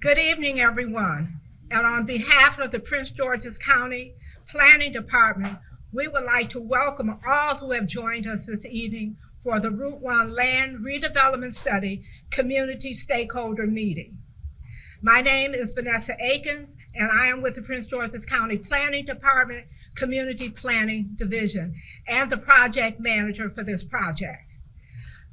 Good evening, everyone. And on behalf of the Prince George's County Planning Department, we would like to welcome all who have joined us this evening for the Route 1 Land Redevelopment Study Community Stakeholder Meeting. My name is Vanessa Akins, and I am with the Prince George's County Planning Department Community Planning Division and the project manager for this project.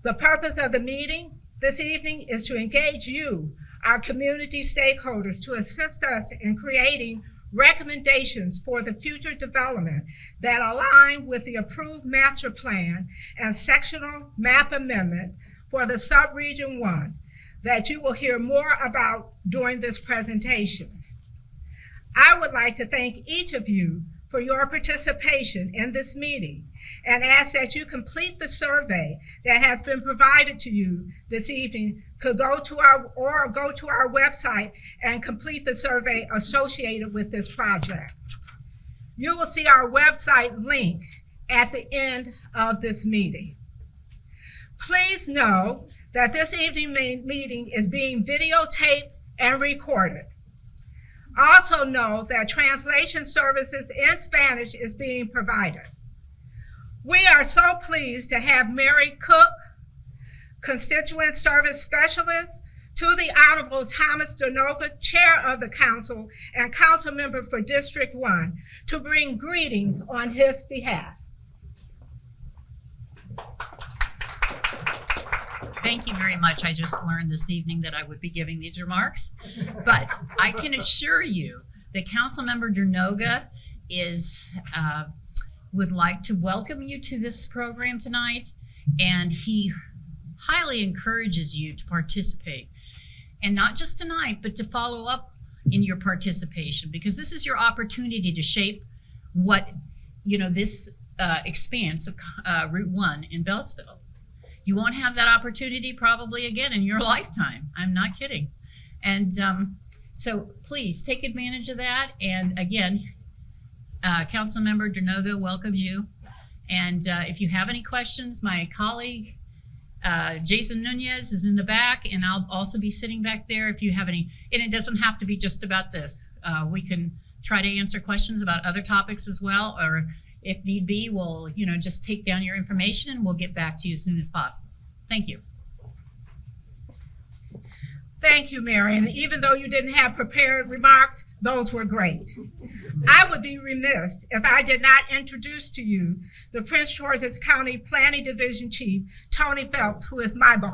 The purpose of the meeting this evening is to engage you, our community stakeholders, to assist us in creating recommendations for the future development that align with the approved master plan and sectional map amendment for the Subregion 1 that you will hear more about during this presentation. I would like to thank each of you for your participation in this meeting and ask that you complete the survey that has been provided to you this evening. Go to our website and complete the survey associated with this project. You will see our website link at the end of this meeting. Please know that this evening meeting is being videotaped and recorded. Also know that translation services in Spanish is being provided. We are so pleased to have Mary Cook, Constituent Service Specialist, to the Honorable Thomas Denoga, Chair of the Council and Council Member for District 1, to bring greetings on his behalf. Thank you very much. I just learned this evening that I would be giving these remarks, but I can assure you that Councilmember Denoga would like to welcome you to this program tonight, and he highly encourages you to participate, and not just tonight, but to follow up in your participation, because this is your opportunity to shape what this expanse of Route 1 in Beltsville. You won't have that opportunity probably again in your lifetime. I'm not kidding. And so please take advantage of that. And again, Councilmember Denoga welcomes you. And if you have any questions, my colleague, Jason Nunez, is in the back, and I'll also be sitting back there if you have any. And it doesn't have to be just about this. We can try to answer questions about other topics as well, or if need be, we'll just take down your information and we'll get back to you as soon as possible. Thank you. Thank you, Mary. And even though you didn't have prepared remarks, those were great. I would be remiss if I did not introduce to you the Prince George's County Planning Division Chief, Tony Phelps, who is my boss.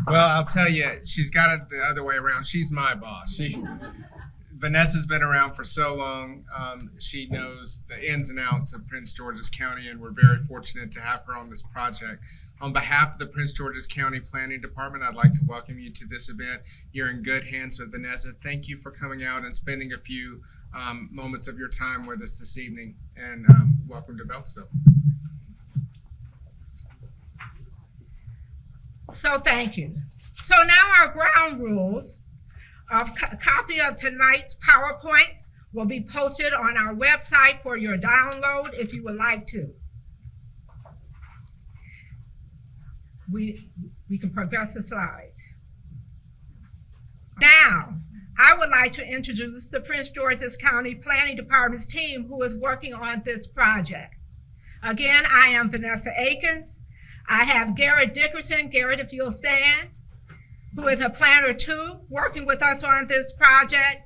Well, I'll tell you, she's got it the other way around. She's my boss. Vanessa's been around for so long. She knows the ins and outs of Prince George's County, and we're very fortunate to have her on this project. On behalf of the Prince George's County Planning Department, I'd like to welcome you to this event. You're in good hands with Vanessa. Thank you for coming out and spending a few moments of your time with us this evening, and welcome to Beltsville. So thank you. So now our ground rules. A copy of tonight's PowerPoint will be posted on our website for your download if you would like to. We can progress the slides. Now, I would like to introduce the Prince George's County Planning Department's team who is working on this project. Again, I am Vanessa Akins. I have Garrett Dickerson. Garrett, if you'll stand, who is a planner too, working with us on this project,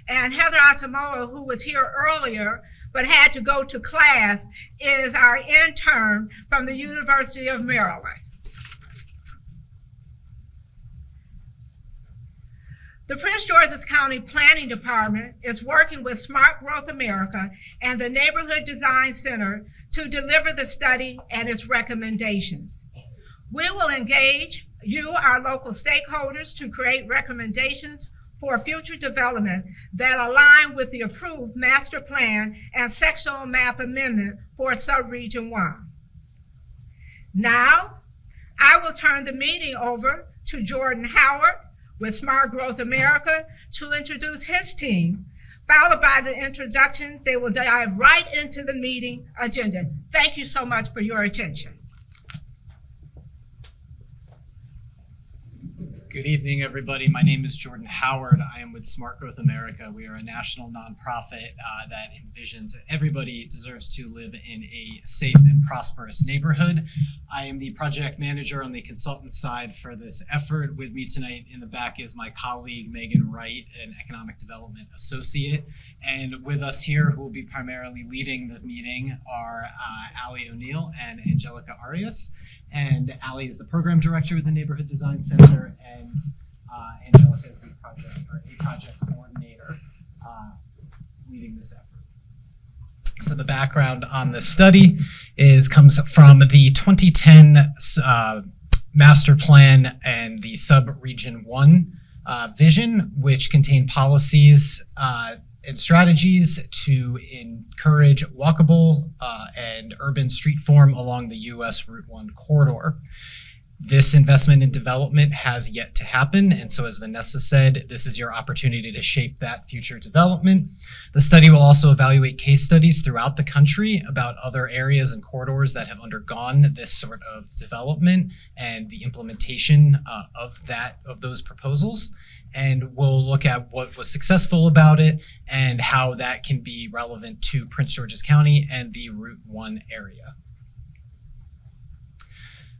and Heather Asamoah, who was here earlier but had to go to class, is our intern from the University of Maryland. The Prince George's County Planning Department is working with Smart Growth America and the Neighborhood Design Center to deliver the study and its recommendations. We will engage you, our local stakeholders, to create recommendations for future development that align with the approved master plan and sectional map amendment for Subregion 1. Now, I will turn the meeting over to Jordan Howard with Smart Growth America to introduce his team. Followed by the introduction, they will dive right into the meeting agenda. Thank you so much for your attention. Good evening, everybody. My name is Jordan Howard. I am with Smart Growth America. We are a national nonprofit that envisions that everybody deserves to live in a safe and prosperous neighborhood. I am the project manager on the consultant side for this effort. With me tonight in the back is my colleague, Megan Wright, an economic development associate. And with us here, who will be primarily leading the meeting, are Ali O'Neill and Angelica Arias. And Ali is the program director with the Neighborhood Design Center, and Angelica is the project coordinator leading this effort. So the background on this study comes from the 2010 master plan and the sub-region 1 vision, which contained policies and strategies to encourage walkable and urban street form along the US Route 1 corridor. This investment in development has yet to happen, and so as Vanessa said, this is your opportunity to shape that future development. The study will also evaluate case studies throughout the country about other areas and corridors that have undergone this sort of development and the implementation of those proposals. And we'll look at what was successful about it and how that can be relevant to Prince George's County and the Route 1 area.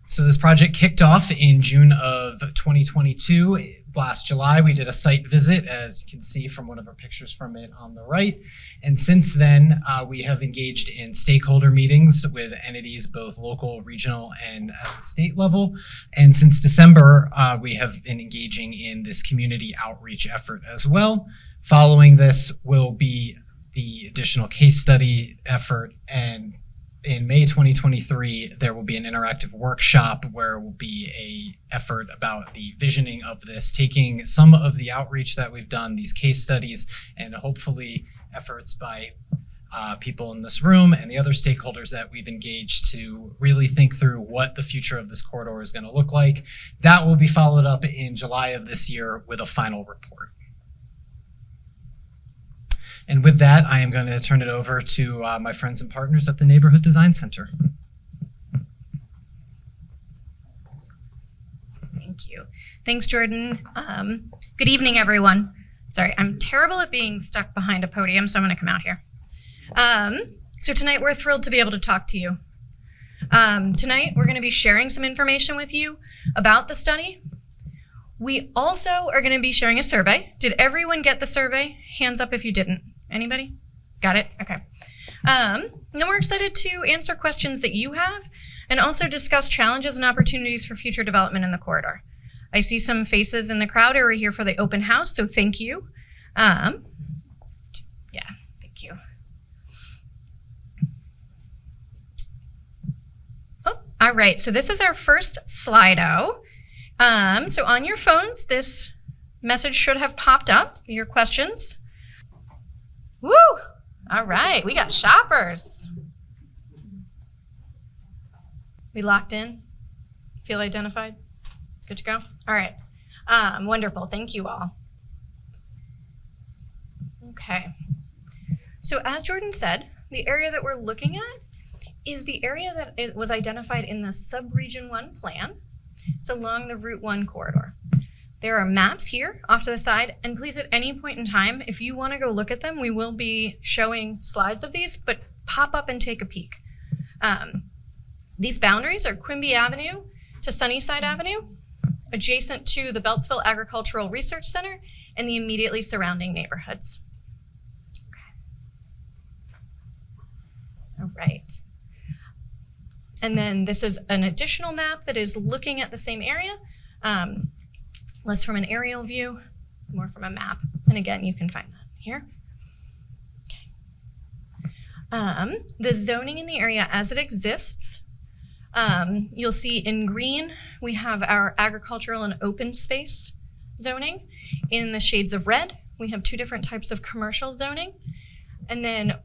So this project kicked off in June of 2022. Last July, we did a site visit, as you can see from one of our pictures from it on the right. And since then, we have engaged in stakeholder meetings with entities, both local, regional, and at the state level. And since December, we have been engaging in this community outreach effort as well. Following this will be the additional case study effort, and in May 2023, there will be an interactive workshop where will be a effort about the visioning of this, taking some of the outreach that we've done, these case studies, and hopefully efforts by people in this room and the other stakeholders that we've engaged to really think through what the future of this corridor is going to look like. That will be followed up in July of this year with a final report. And with that, I am going to turn it over to my friends and partners at the Neighborhood Design Center. Thank you. Thanks, Jordan. Good evening, everyone. Sorry, I'm terrible at being stuck behind a podium, so I'm going to come out here. So tonight, we're thrilled to be able to talk to you. Tonight, we're going to be sharing some information with you about the study. We also are going to be sharing a survey. Did everyone get the survey? Hands up if you didn't. Anybody? Got it? Okay. Then we're excited to answer questions that you have and also discuss challenges and opportunities for future development in the corridor. I see some faces in the crowd who are here for the open house, so thank you. Yeah, thank you. Oh, all right, so this is our first Slido. So on your phones, this message should have popped up, your questions. Woo! All right, we got shoppers. We locked in? Feel identified? Good to go? All right, wonderful, thank you all. Okay, so as Jordan said, the area that we're looking at is the area that it was identified in the Sub-Region 1 plan. It's along the Route 1 corridor. There are maps here off to the side, and please at any point in time, if you want to go look at them, we will be showing slides of these, but pop up and take a peek. These boundaries are Quimby Avenue to Sunnyside Avenue, adjacent to the Beltsville Agricultural Research Center and the immediately surrounding neighborhoods. Okay. All right. And then this is an additional map that is looking at the same area, less from an aerial view, more from a map. And again, you can find that here. Okay. The zoning in the area as it exists, you'll see in green, we have our agricultural and open space zoning. In the shades of red, we have two different types of commercial zoning. And then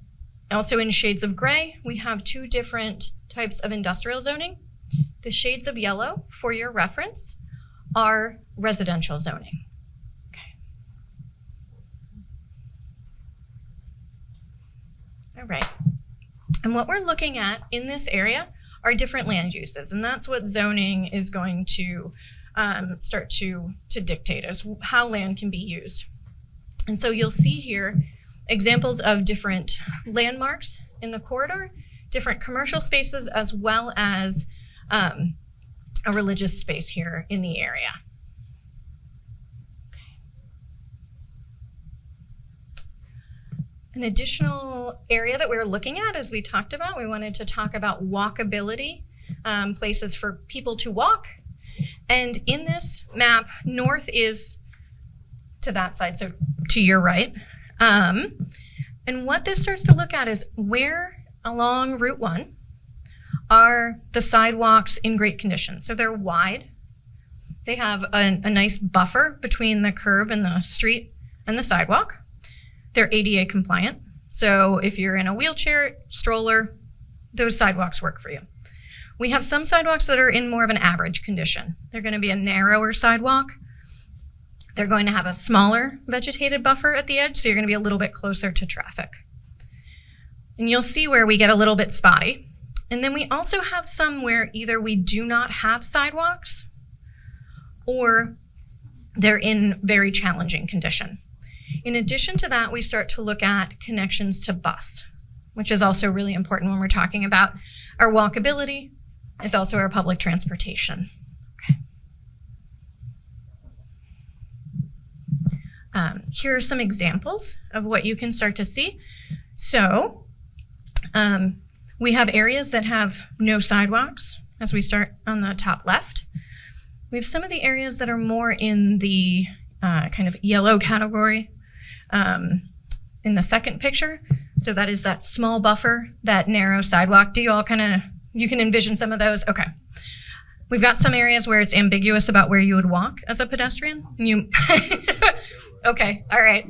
also in shades of gray, we have two different types of industrial zoning. The shades of yellow, for your reference, are residential zoning. Okay. All right. And what we're looking at in this area are different land uses. And that's what zoning is going to start to dictate, is how land can be used. And so you'll see here examples of different landmarks in the corridor, different commercial spaces, as well as a religious space here in the area. An additional area that we were looking at, as we talked about, we wanted to talk about walkability, places for people to walk. And in this map, north is to that side, so to your right. And what this starts to look at is where along Route 1 are the sidewalks in great condition. So they're wide. They have a nice buffer between the curb and the street and the sidewalk. They're ADA compliant. So if you're in a wheelchair, stroller, those sidewalks work for you. We have some sidewalks that are in more of an average condition. They're going to be a narrower sidewalk. They're going to have a smaller vegetated buffer at the edge, so you're going to be a little bit closer to traffic. And you'll see where we get a little bit spotty. And then we also have some where either we do not have sidewalks or they're in very challenging condition. In addition to that, we start to look at connections to bus, which is also really important when we're talking about our walkability. It's also our public transportation. Okay. Here are some examples of what you can start to see. So we have areas that have no sidewalks as we start on the top left. We have some of the areas that are more in the kind of yellow category in the second picture. So that is that small buffer, that narrow sidewalk. Do you all you can envision some of those? Okay. We've got some areas where it's ambiguous about where you would walk as a pedestrian. Okay, all right.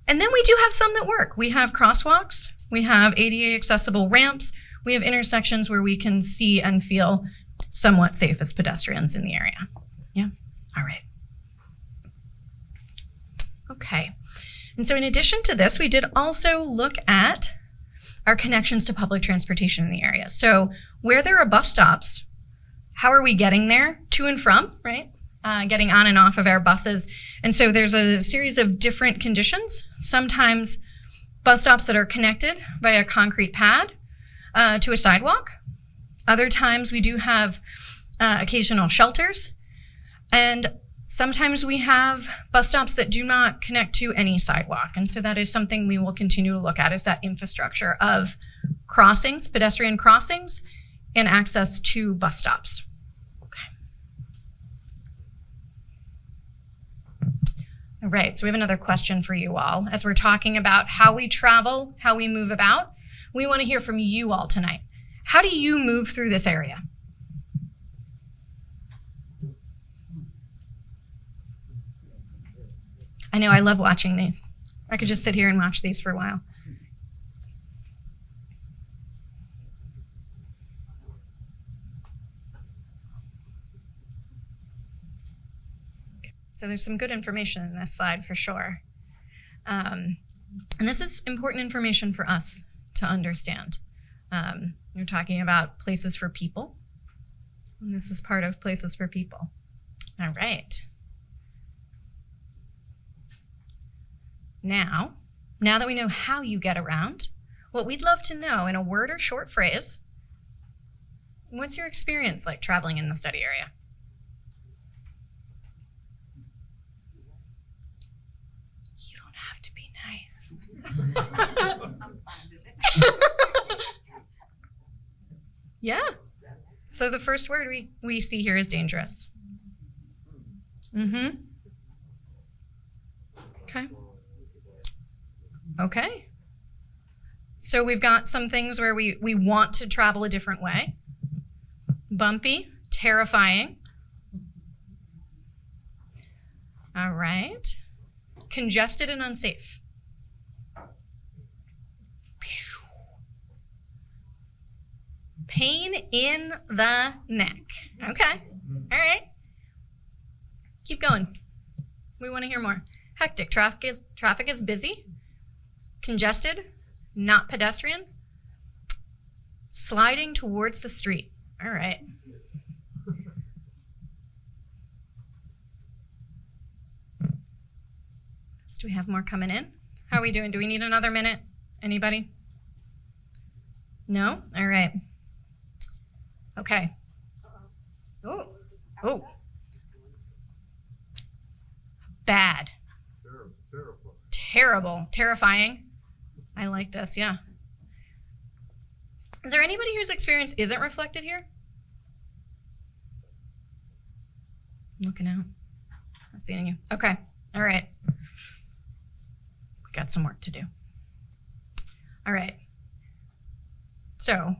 And then we do have some that work. We have crosswalks. We have ADA accessible ramps. We have intersections where we can see and feel somewhat safe as pedestrians in the area. Yeah, all right. Okay, and so in addition to this, we did also look at our connections to public transportation in the area. So where there are bus stops, how are we getting there to and from, right? Getting on and off of our buses. And so there's a series of different conditions. Sometimes bus stops that are connected by a concrete pad to a sidewalk. Other times we do have occasional shelters. And sometimes we have bus stops that do not connect to any sidewalk. And so that is something we will continue to look at, is that infrastructure of crossings, pedestrian crossings, and access to bus stops. Okay. All right, so we have another question for you all. As we're talking about how we travel, how we move about, we want to hear from you all tonight. How do you move through this area? I know, I love watching these. I could just sit here and watch these for a while. So there's some good information in this slide for sure. And this is important information for us to understand. You're talking about places for people, and this is part of places for people. All right. Now that we know how you get around, what we'd love to know in a word or short phrase, what's your experience like traveling in the study area? You don't have to be nice. Yeah. So the first word we see here is dangerous. Mm-hmm. Okay. Okay. So we've got some things where we want to travel a different way. Bumpy, terrifying. All right. Congested and unsafe. Pain in the neck. Okay. All right. Keep going. We want to hear more. Hectic. Traffic is busy. Congested. Not pedestrian. sliding towards the street. All right. Do we have more coming in? How are we doing? Do we need another minute? Anybody? No? All right. Okay. Oh. Bad. Terrible. Terrifying. I like this, yeah. Is there anybody whose experience isn't reflected here? I'm looking out. Not seeing you. Okay. All right. Got some work to do. All right. So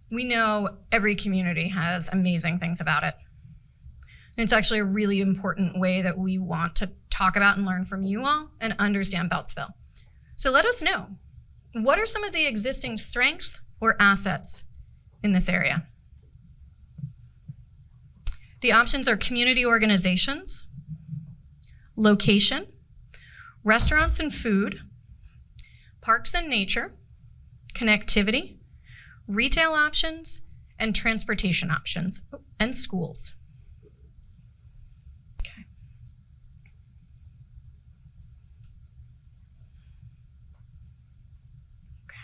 we know every community has amazing things about it. And it's actually a really important way that we want to talk about and learn from you all and understand Beltsville. So let us know, what are some of the existing strengths or assets in this area? The options are community organizations, location, restaurants and food, parks and nature, connectivity, retail options, and transportation options, and schools. Okay. Okay.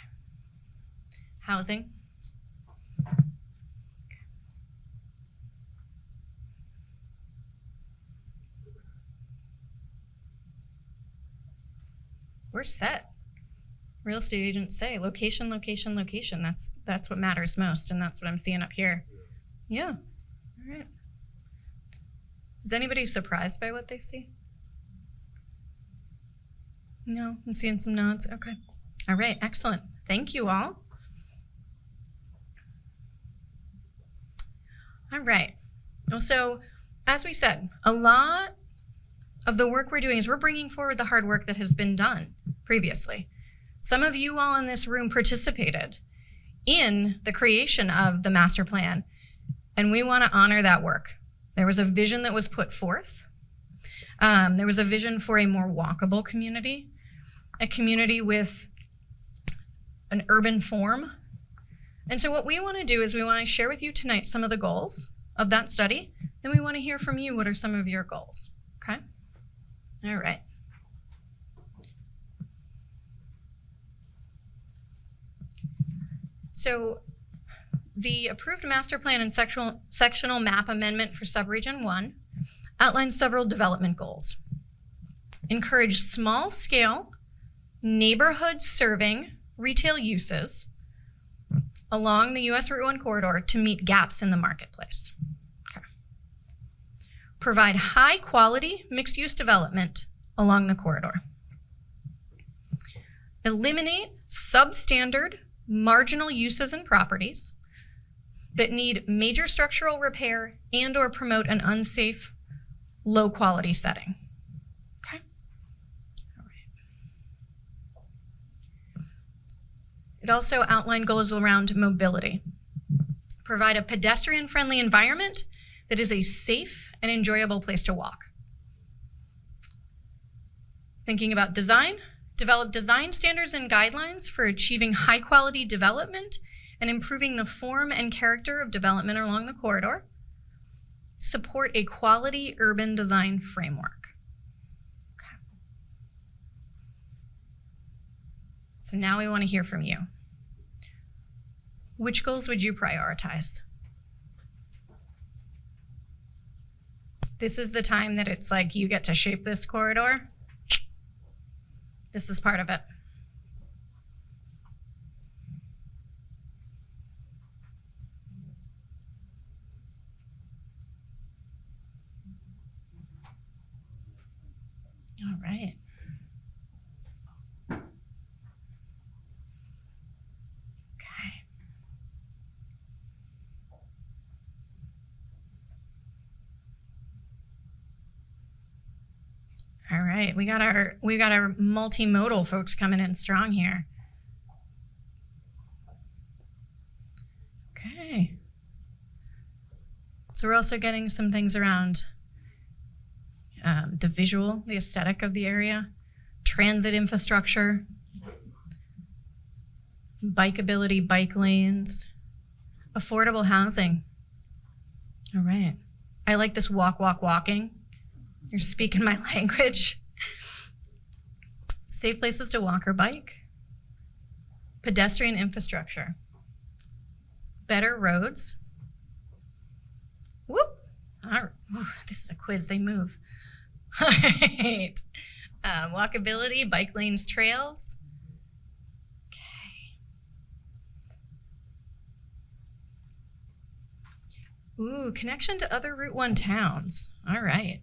Housing. We're set. Real estate agents say location, location, location. That's what matters most, and that's what I'm seeing up here. Yeah. All right. Is anybody surprised by what they see? No, I'm seeing some nods. Okay. All right, excellent. Thank you all. All right. Well, so as we said, a lot of the work we're doing is we're bringing forward the hard work that has been done previously. Some of you all in this room participated in the creation of the master plan, and we want to honor that work. There was a vision that was put forth. There was a vision for a more walkable community, a community with an urban form. And so what we want to do is we want to share with you tonight some of the goals of that study. Then we want to hear from you, what are some of your goals, okay? All right. So the approved master plan and sectional map amendment for subregion 1 outlines several development goals. Encourage small-scale, neighborhood-serving retail uses along the US Route 1 corridor to meet gaps in the marketplace. Okay. Provide high-quality mixed-use development along the corridor. Eliminate substandard marginal uses and properties that need major structural repair and or promote an unsafe, low-quality setting. Okay? All right. It also outlined goals around mobility. Provide a pedestrian-friendly environment that is a safe and enjoyable place to walk. Thinking about design, develop design standards and guidelines for achieving high-quality development and improving the form and character of development along the corridor. Support a quality urban design framework. Okay. So now we want to hear from you. Which goals would you prioritize? This is the time that it's like you get to shape this corridor. This is part of it. All right. Okay. All right, we got our multimodal folks coming in strong here. Okay. So we're also getting some things around the visual, the aesthetic of the area, transit infrastructure, bikeability, bike lanes, affordable housing. All right. I like this walking. You're speaking my language. Safe places to walk or bike. Pedestrian infrastructure. Better roads. Whoop. All right. Ooh, this is a quiz. They move. All right. Walkability, bike lanes, trails. Okay. Ooh, connection to other Route 1 towns. All right.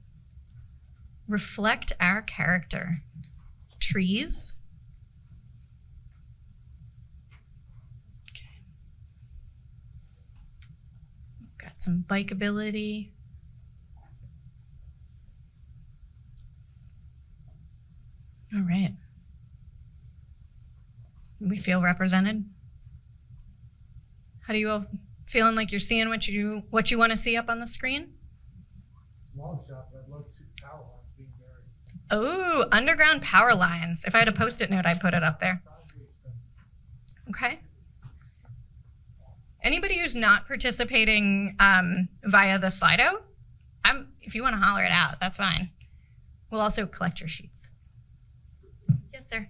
Reflect our character. Trees. Okay. Got some bikeability. All right. We feel represented. How do you all feeling like you're seeing what you want to see up on the screen? Long shot, but I'd love to see the power lines being buried. Oh, underground power lines. If I had a Post-it note, I'd put it up there. Probably expensive. Okay. Anybody who's not participating via the Slido, if you want to holler it out, that's fine. We'll also collect your sheets. Yes, sir.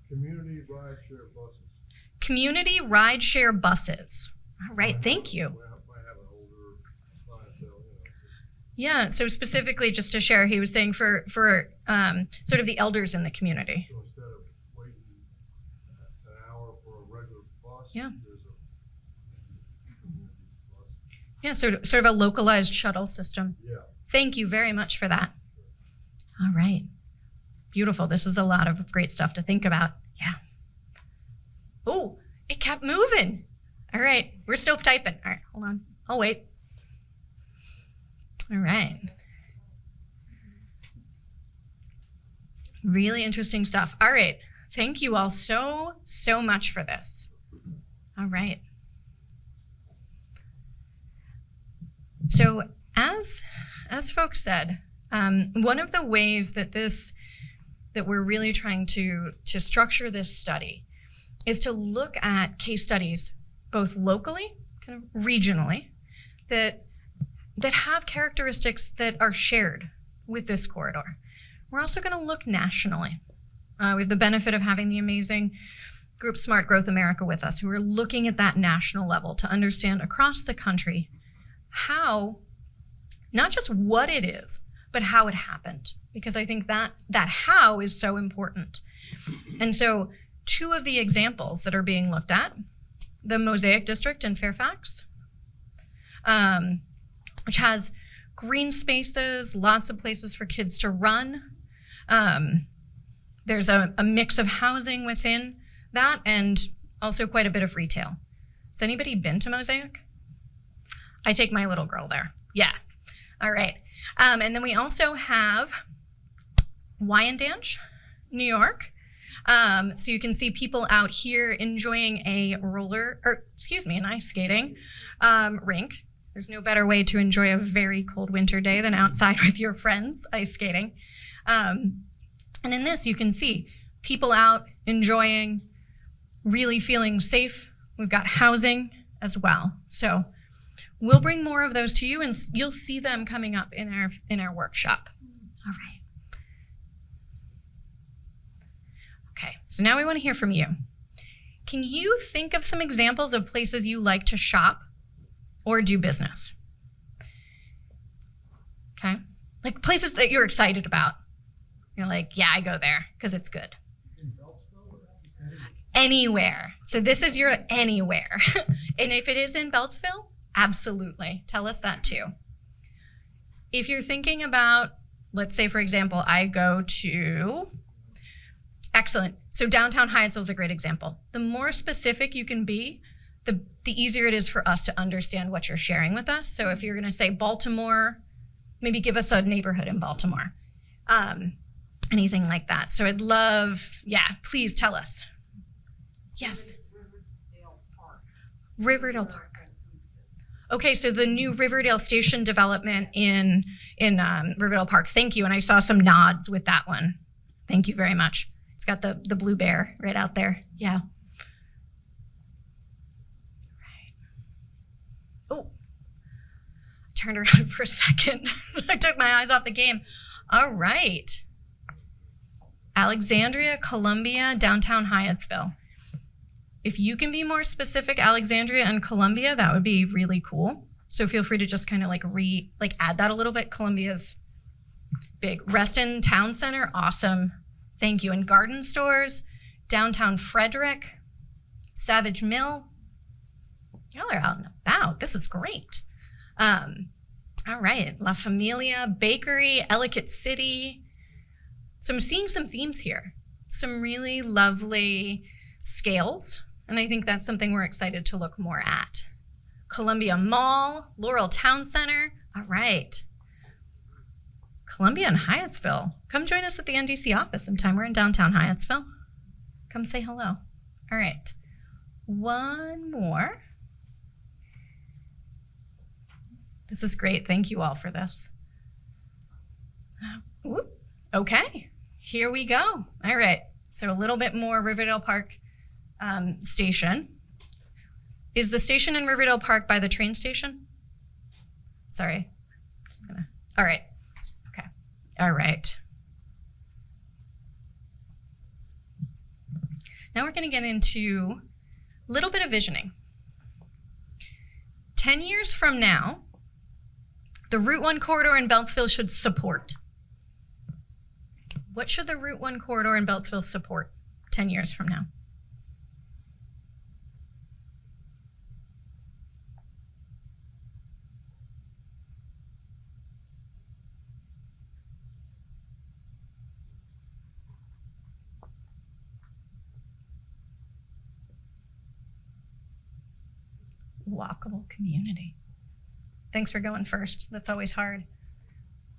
Community rideshare buses. Community rideshare buses. All right, thank you. Might have an older clientele, Yeah, so specifically just to share, he was saying for sort of the elders in the community. so instead of waiting an hour for a regular bus, Yeah. there's a community bus. Yeah, sort of a localized shuttle system. Yeah. Thank you very much for that. All right. Beautiful. This is a lot of great stuff to think about. Yeah. Oh, it kept moving. All right. We're still typing. All right. Hold on. I'll wait. All right. Really interesting stuff. All right. Thank you all so much for this. All right. So as folks said, one of the ways that we're really trying to structure this study is to look at case studies both locally, kind of regionally, that have characteristics that are shared with this corridor. We're also going to look nationally. We have the benefit of having the amazing group Smart Growth America with us, who are looking at that national level to understand across the country how, not just what it is, but how it happened. Because I think that how is so important. And so 2 of the examples that are being looked at, the Mosaic District in Fairfax, which has green spaces, lots of places for kids to run. There's a mix of housing within that and also quite a bit of retail. Has anybody been to Mosaic? I take my little girl there. Yeah. All right. And then we also have Wyandanch, New York. So you can see people out here enjoying an ice skating rink. There's no better way to enjoy a very cold winter day than outside with your friends ice skating. And in this, you can see people out enjoying, really feeling safe. We've got housing as well. So we'll bring more of those to you, and you'll see them coming up in our workshop. All right. Okay, so now we want to hear from you. Can you think of some examples of places you like to shop or do business? Okay, like places that you're excited about. You're like, yeah, I go there because it's good. Anywhere. So this is your anywhere. And if it is in Beltsville, absolutely. Tell us that too. If you're thinking about, let's say, for example, I go to, excellent. So downtown Hyattsville is a great example. The more specific you can be, the easier it is for us to understand what you're sharing with us. So if you're going to say Baltimore, maybe give us a neighborhood in Baltimore. Anything like that. So I'd love, please tell us. Yes. Riverdale Park. Okay, so the new Riverdale Station development in Riverdale Park. Thank you, and I saw some nods with that one. Thank you very much. It's got the blue bear right out there. Yeah. Right. Oh, turned around for a second. I took my eyes off the game. All right. Alexandria, Columbia, downtown Hyattsville. If you can be more specific, Alexandria and Columbia, that would be really cool. So feel free to just kind of add that a little bit. Columbia's big. Reston Town Center, awesome. Thank you. And garden stores, downtown Frederick, Savage Mill. Y'all are out and about. This is great. All right. La Familia, Bakery, Ellicott City. So I'm seeing some themes here. Some really lovely scales. And I think that's something we're excited to look more at. Columbia Mall, Laurel Town Center. All right. Columbia and Hyattsville. Come join us at the NDC office sometime. We're in downtown Hyattsville. Come say hello. All right. One more. This is great. Thank you all for this. Okay, here we go. All right. So a little bit more Riverdale Park station. Is the station in Riverdale Park by the train station? Sorry. All right. Okay. All right. Now we're going to get into a little bit of visioning. 10 years from now, the Route 1 corridor in Beltsville should support. What should the Route 1 corridor in Beltsville support 10 years from now? Walkable community. Thanks for going first. That's always hard.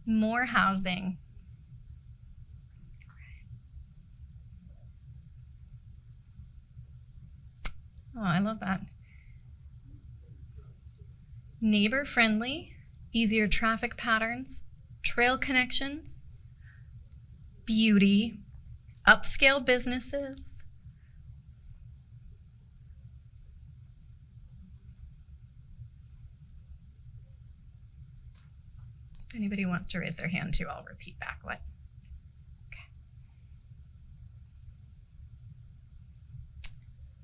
More housing. Oh, I love that. Neighbor friendly, easier traffic patterns, trail connections, beauty, upscale businesses. If anybody wants to raise their hand too, I'll repeat back what. Okay.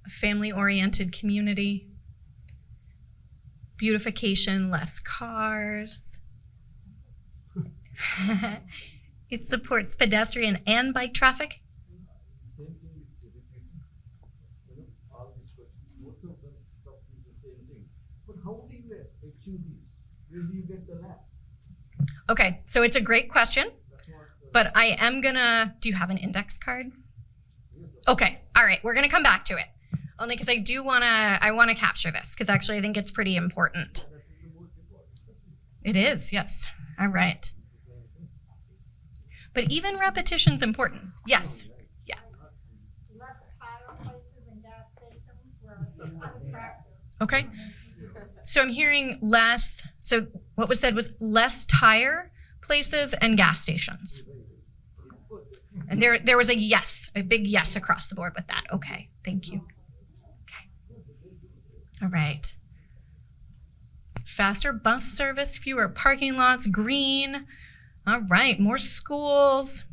A family-oriented community, beautification, less cars. It supports pedestrian and bike traffic. Same thing is repeating. All these questions, most of them talk the same thing. But how do you achieve these? Where do you get the lab? Okay, so it's a great question, That's what, but I am gonna, do you have an index card? Okay, all right, we're gonna come back to it. Only because I wanna capture this, because actually I think it's pretty important. that is the most important. It is, yes, all right. But even repetition's important, yes, yeah. Less tire places and gas stations where on tracks. Okay, so I'm hearing less, so what was said was less tire places and gas stations. And there was a yes, a big yes across the board with that. Okay, thank you. Okay. All right. Faster bus service, fewer parking lots, green. All right, more schools.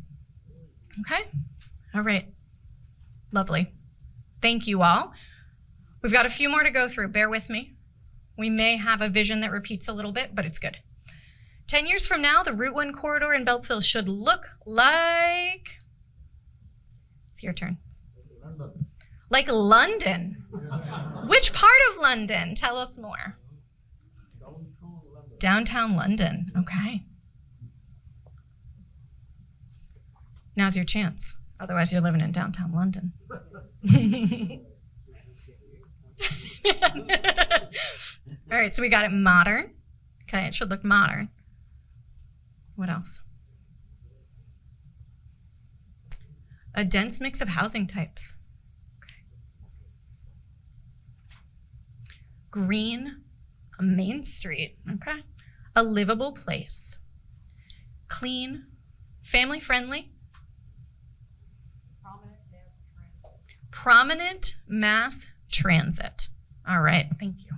Okay, all right. Lovely. Thank you all. We've got a few more to go through. Bear with me. We may have a vision that repeats a little bit, but it's good. 10 years from now, the Route 1 corridor in Beltsville should look like... It's your turn. London. Like London. Which part of London? Tell us more. Downtown London. Downtown London. Okay. Now's your chance. Otherwise, you're living in downtown London. All right, so we got it modern. Okay, it should look modern. What else? A dense mix of housing types. Okay. Green, a main street. Okay. A livable place. Clean, family friendly. Prominent Prominent Mass Transit. All right, thank you.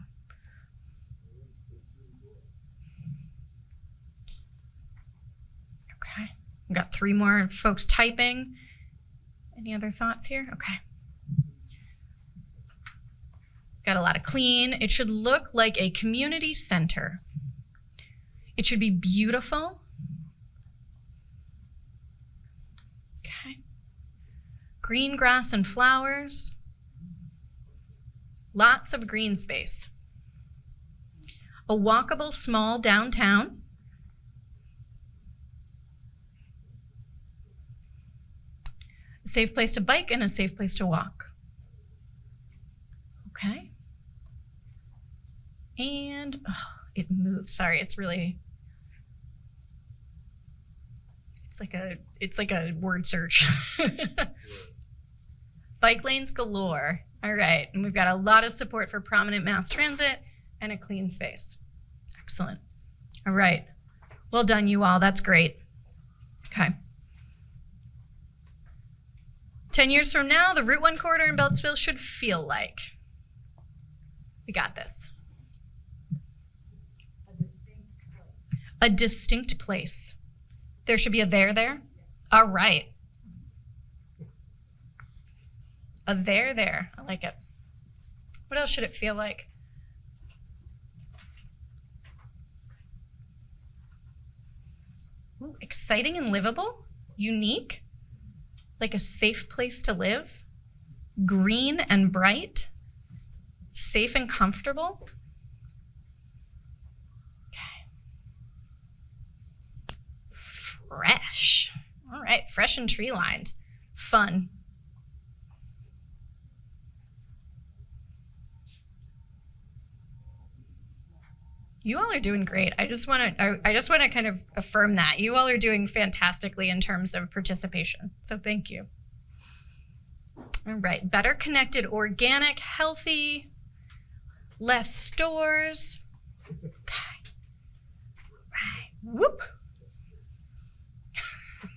Okay, we've got 3 more folks typing. Any other thoughts here? Okay. Got a lot of clean. It should look like a community center. It should be beautiful. Okay. Green grass and flowers. Lots of green space. A walkable small downtown. A safe place to bike and a safe place to walk. Okay. And it moves. Sorry, it's like a word search. Bike lanes galore. All right, and we've got a lot of support for prominent mass transit and a clean space. Excellent. All right. Well done, you all. That's great. Okay. 10 years from now, the Route 1 corridor in Beltsville should feel like. We got this. A distinct place. There should be a there. All right. A there. I like it. What else should it feel like? Ooh, exciting and livable. Unique. Like a safe place to live. Green and bright. Safe and comfortable. Okay. Fresh. All right, fresh and tree lined. Fun. You all are doing great. I just want to kind of affirm that. You all are doing fantastically in terms of participation. So thank you. All right, better connected, organic, healthy, less stores. Okay. Right. Whoop.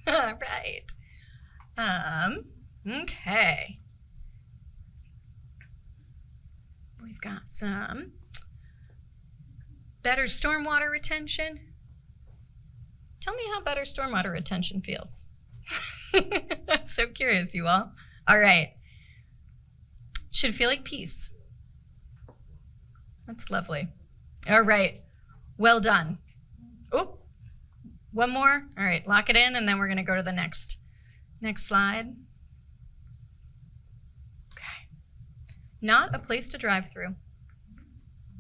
All right. Okay. We've got some better stormwater retention. Tell me how better stormwater retention feels. I'm so curious, you all. All right. Should feel like peace. That's lovely. All right. Well done. Oh, one more. All right. Lock it in, and then we're going to go to the next slide. Okay. Not a place to drive through.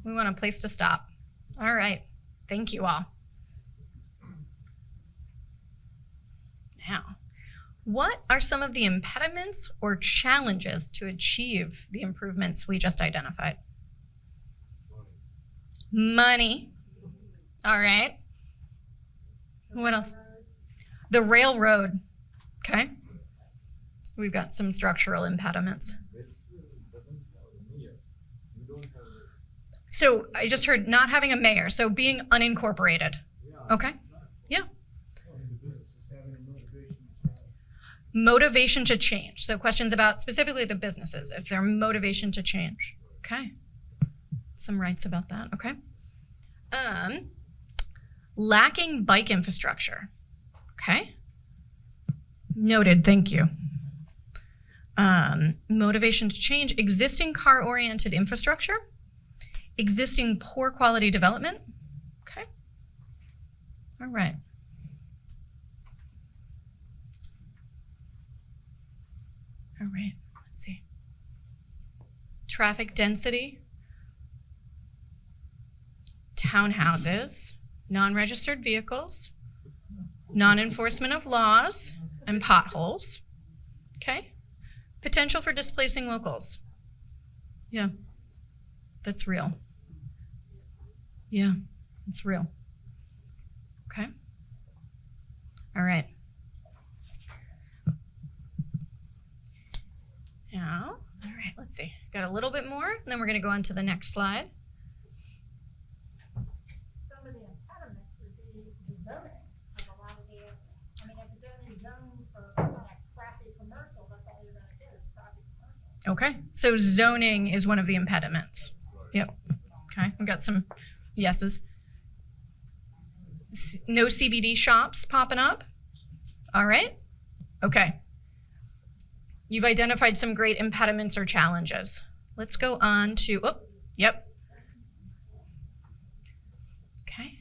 We want a place to stop. All right. Thank you all. Now, what are some of the impediments or challenges to achieve the improvements we just identified? Money. All right. What else? The railroad. Okay. We've got some structural impediments. So I just heard not having a mayor, so being unincorporated. Okay. Yeah. Motivation to change. So questions about specifically the businesses, if their motivation to change. Okay. Some rights about that. Okay. Lacking bike infrastructure. Okay. Noted. Thank you. Motivation to change. Existing car-oriented infrastructure. Existing poor quality development. Okay. All right. All right. Let's see. Traffic density. Townhouses. Non-registered vehicles. Non-enforcement of laws and potholes. Okay. Potential for displacing locals. Yeah. That's real. Yeah, it's real. Okay. All right. Now, all right, let's see. Got a little bit more, and then we're going to go on to the next slide. Some of the impediments would be the zoning of a lot of the areas. I mean, if it's only zoned for like traffic commercial, that's all you're gonna get is traffic commercial. Okay, so zoning is one of the impediments. Yep. Okay, we got some yeses. No CBD shops popping up. All right. Okay. You've identified some great impediments or challenges. Let's go on to, oh, yep. Okay.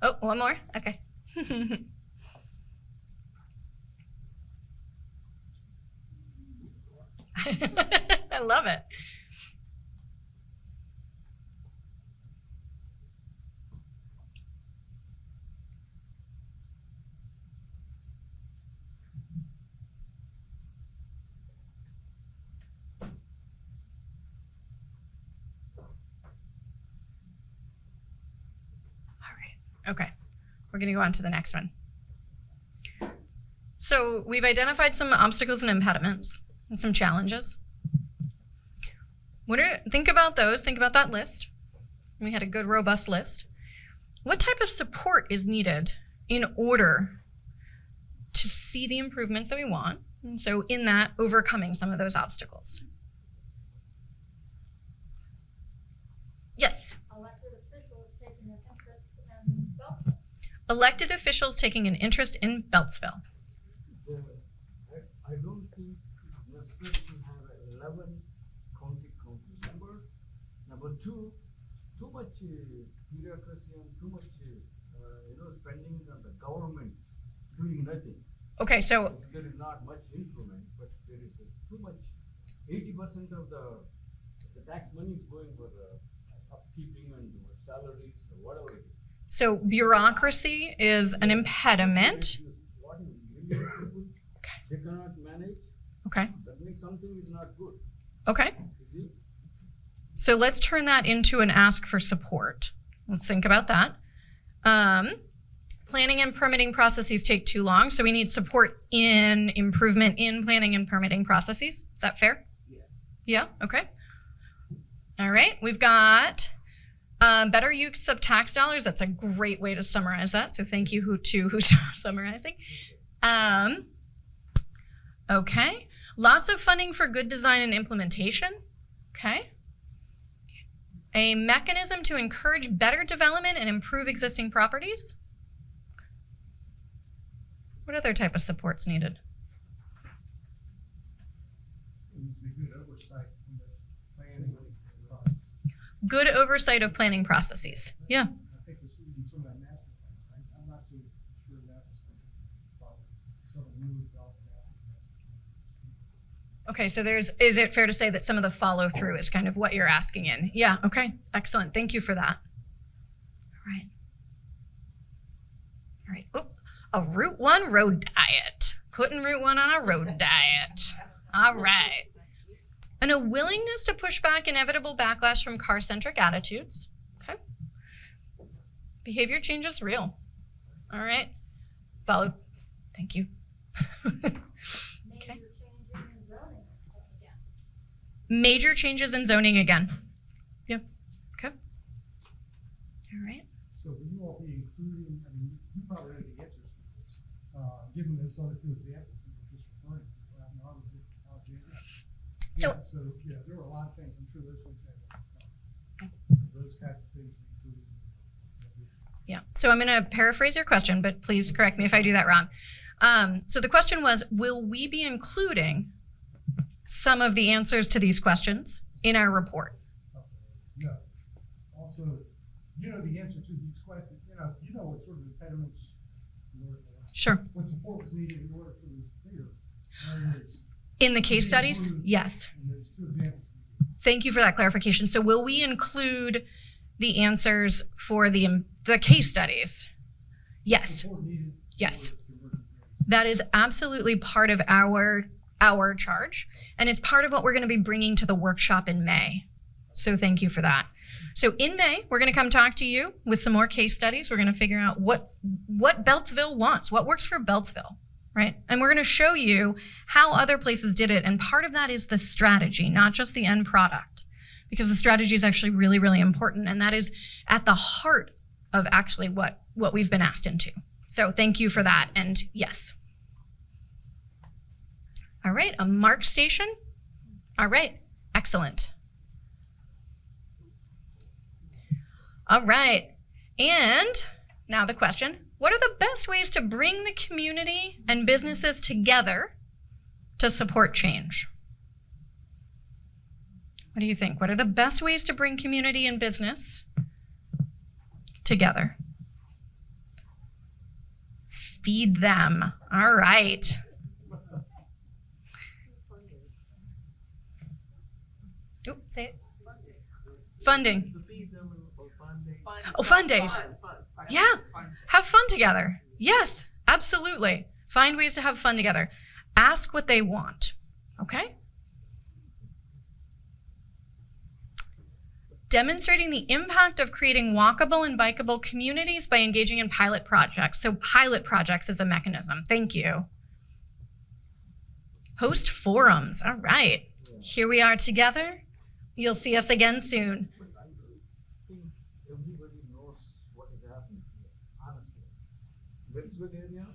Oh, one more? Okay. I love it. All right. Okay. We're going to go on to the next one. So we've identified some obstacles and impediments and some challenges. Think about those. Think about that list. We had a good, robust list. What type of support is needed in order to see the improvements that we want? And so in that, overcoming some of those obstacles. Yes. Elected officials taking an interest in Beltsville. Elected officials taking an interest in Beltsville. I don't think it's necessary to have 11 county council members. Number two, too much bureaucracy and too much, spending on the government doing nothing. Okay, so There is not much improvement, but there is too much. 80% of the tax money is going for upkeeping and salaries or whatever it is. so bureaucracy is an impediment. What is million people, they cannot manage. Okay. That means something is not good. Okay. You see? So let's turn that into an ask for support. Let's think about that. Planning and permitting processes take too long, so we need support in improvement in planning and permitting processes. Is that fair? Yeah. Yeah, okay. All right, we've got better use of tax dollars. That's a great way to summarize that, so thank you who's summarizing. Okay, lots of funding for good design and implementation. Okay. A mechanism to encourage better development and improve existing properties. What other type of support's needed? Good oversight of planning processes. Yeah. I think we're seeing some of that master plan. I'm not too sure that was some of the new development. Okay, so is it fair to say that some of the follow through is kind of what you're asking in? Yeah, okay, excellent. Thank you for that. All right. All right. Oop. A Route 1 road diet. Putting Route 1 on a road diet. All right. And a willingness to push back inevitable backlash from car-centric attitudes. Okay. Behavior change is real. All right. Follow. Thank you. Okay. Major changes in zoning again. Major changes in zoning again. Yep. Okay. All right. So will you all be including, I mean, you probably know the answers to this, given those other two examples you were just referring to, Alexandria. So- Yeah, yeah, there were a lot of things, I'm sure those ones had, those kinds of things we included. Yeah. So I'm going to paraphrase your question, but please correct me if I do that wrong. So the question was, will we be including some of the answers to these questions in our report? No. Also, you know the answer to these questions, you know what sort of impediments, Sure. what support was needed in order for this figure. In other words, In the case studies? Yes. and there's two examples. Thank you for that clarification. So will we include the answers for the case studies? Yes. Support needed. Yes. in order to convert it. That is absolutely part of our charge, and it's part of what we're going to be bringing to the workshop in May. So thank you for that. So in May, we're going to come talk to you with some more case studies. We're going to figure out what Beltsville wants, what works for Beltsville, right? And we're going to show you how other places did it, and part of that is the strategy, not just the end product, because the strategy is actually really, really important, and that is at the heart of actually what we've been asked into. So thank you for that, and yes. All right, a mark station. All right, excellent. All right, and now the question, what are the best ways to bring the community and businesses together to support change? What do you think? What are the best ways to bring community and business together? Feed them. All right. Oop, say it. Funding. Oh, fun days. Yeah. Have fun together. Yes, absolutely. Find ways to have fun together. Ask what they want. Okay? Demonstrating the impact of creating walkable and bikeable communities by engaging in pilot projects. So pilot projects is a mechanism. Thank you. Host forums. All right. Here we are together. You'll see us again soon. I think everybody knows what is happening here, honestly. Westwood area,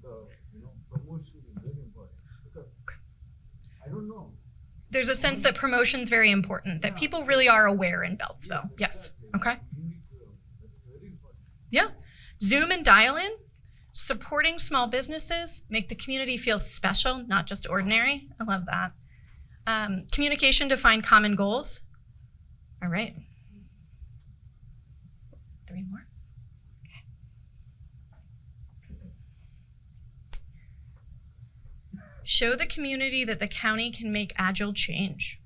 the promotion is very important because I don't know. There's a sense that promotion is very important, that people really are aware in Beltsville. Yes. Okay. That's very important. Yeah. Zoom and dial in, supporting small businesses, make the community feel special, not just ordinary. I love that. Communication to find common goals. All right. 3 more. Okay. Show the community that the county can make agile change.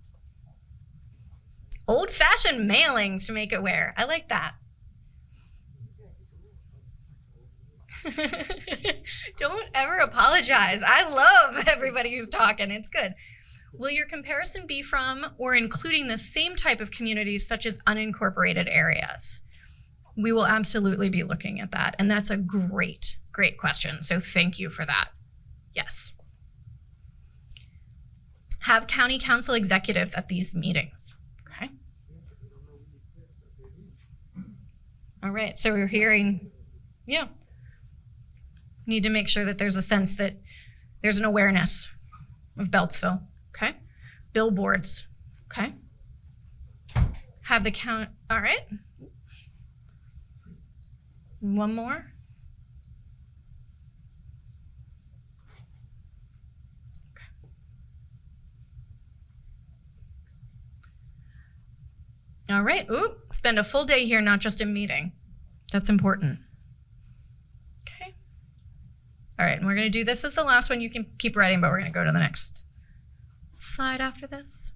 Old-fashioned mailings to make it aware. I like that. Don't ever apologize. I love everybody who's talking. It's good. Will your comparison be from or including the same type of communities such as unincorporated areas? We will absolutely be looking at that. And that's a great, great question. So thank you for that. Yes. Have county council executives at these meetings. Okay. All right. So we're hearing, yeah. Need to make sure that there's a sense that there's an awareness of Beltsville. Okay. Billboards. Okay. Have the count. All right. One more. Okay. All right. Ooh, spend a full day here, not just a meeting. That's important. Okay. All right. And we're going to do this as the last one. You can keep writing, but we're going to go to the next slide after this.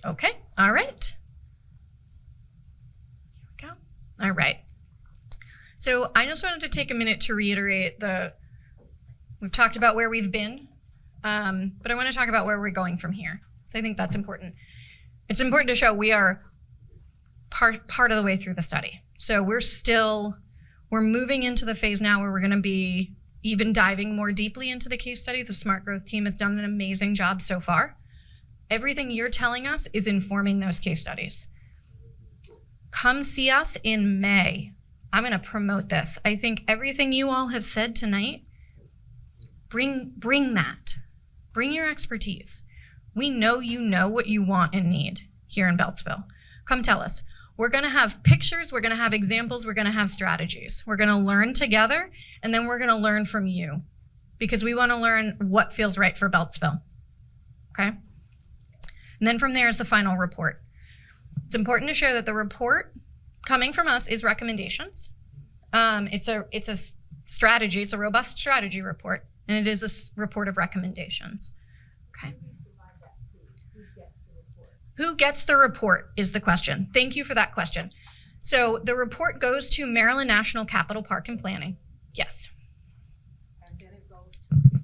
Okay, all right. Here we go. All right. So I just wanted to take a minute to reiterate we've talked about where we've been, but I want to talk about where we're going from here. So I think that's important. It's important to show we are part of the way through the study. So we're moving into the phase now where we're going to be even diving more deeply into the case study. The Smart Growth team has done an amazing job so far. Everything you're telling us is informing those case studies. Come see us in May. I'm going to promote this. I think everything you all have said tonight, bring that. Bring your expertise. We know you know what you want and need here in Beltsville. Come tell us. We're going to have pictures, we're going to have examples, we're going to have strategies. We're going to learn together, and then we're going to learn from you because we want to learn what feels right for Beltsville. Okay? And then from there is the final report. It's important to share that the report coming from us is recommendations. It's a strategy, it's a robust strategy report, and it is a report of recommendations. Okay? Who gets the report is the question. Thank you for that question. So the report goes to Maryland National Capital Park and Planning. Yes. And also county.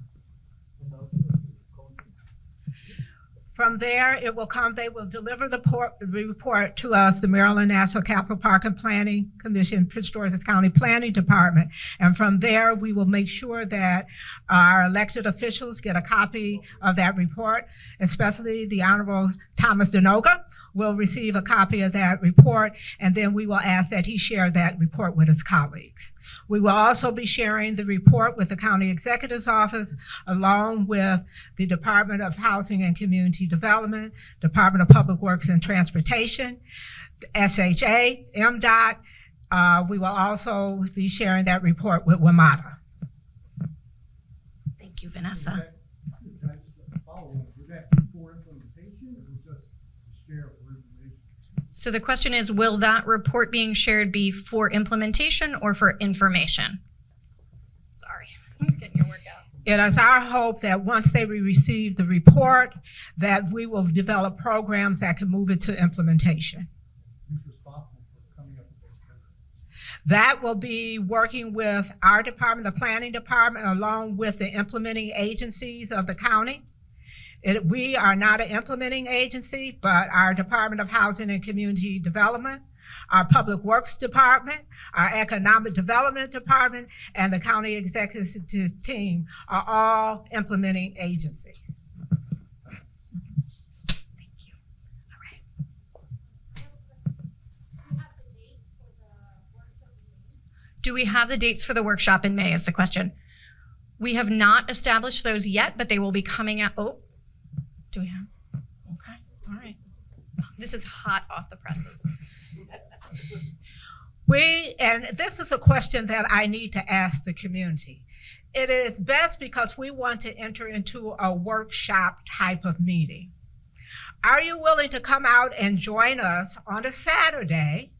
From there, they will deliver the report to us, the Maryland National Capital Park and Planning Commission, Prince George's County Planning Department. And from there, we will make sure that our elected officials get a copy of that report, especially the Honorable Thomas Denoga will receive a copy of that report. And then we will ask that he share that report with his colleagues. We will also be sharing the report with the County Executive's Office, along with the Department of Housing and Community Development, Department of Public Works and Transportation, SHA, MDOT. We will also be sharing that report with WMATA. Thank you, Vanessa. Can I just follow on? Would that be for implementation or just to share for information? So the question is, will that report being shared be for implementation or for information? Sorry, I'm getting your work out. It is our hope that once they receive the report, that we will develop programs that can move it to implementation. Who's responsible for coming up with those programs? That will be working with our department, the planning department, along with the implementing agencies of the county. We are not an implementing agency, but our Department of Housing and Community Development, our Public Works Department, our Economic Development Department, and the County Executive Team are all implementing agencies. Thank you. All right. Do we have the dates for the workshop in May is the question. We have not established those yet, but they will be coming out. Oh, do we have? Okay, all right. This is hot off the presses. And this is a question that I need to ask the community. It is best because we want to enter into a workshop type of meeting. Are you willing to come out and join us on a Saturday,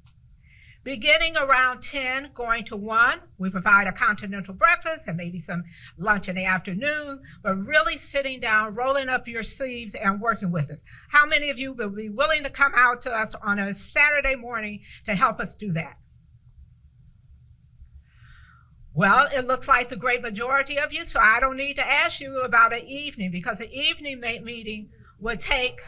beginning around 10, going to 1? We provide a continental breakfast and maybe some lunch in the afternoon, but really sitting down, rolling up your sleeves and working with us. How many of you will be willing to come out to us on a Saturday morning to help us do that? Well, it looks like the great majority of you, so I don't need to ask you about an evening, because the evening meeting would take,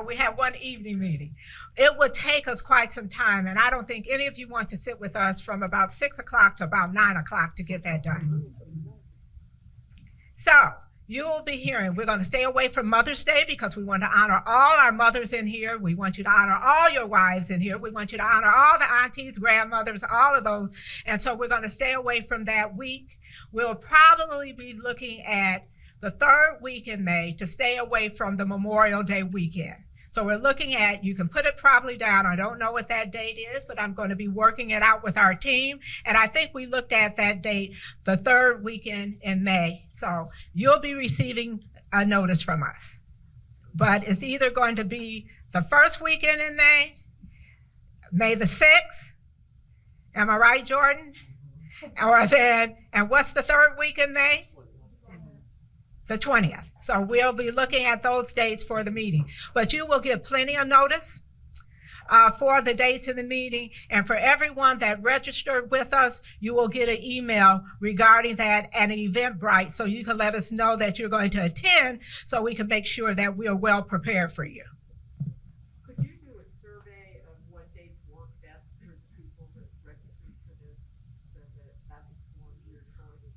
we have one evening meeting. It would take us quite some time, and I don't think any of you want to sit with us from about 6 o'clock to about 9 o'clock to get that done. So you will be hearing, we're going to stay away from Mother's Day because we want to honor all our mothers in here. We want you to honor all your wives in here. We want you to honor all the aunties, grandmothers, all of those. And so we're going to stay away from that week. We'll probably be looking at the third week in May to stay away from the Memorial Day weekend. So we're looking at, you can put it probably down. I don't know what that date is, but I'm going to be working it out with our team. And I think we looked at that date, the third weekend in May. So you'll be receiving a notice from us. But it's either going to be the first weekend in May, May the 6th. Am I right, Jordan? Or then, and what's the third week in May? The 20th. So we'll be looking at those dates for the meeting. But you will get plenty of notice for the dates of the meeting. And for everyone that registered with us, you will get an email regarding that and an Eventbrite, so you can let us know that you're going to attend, so we can make sure that we are well prepared for you. Could you do a survey of what dates work best for the people that registered for this, so that that's more of your choice?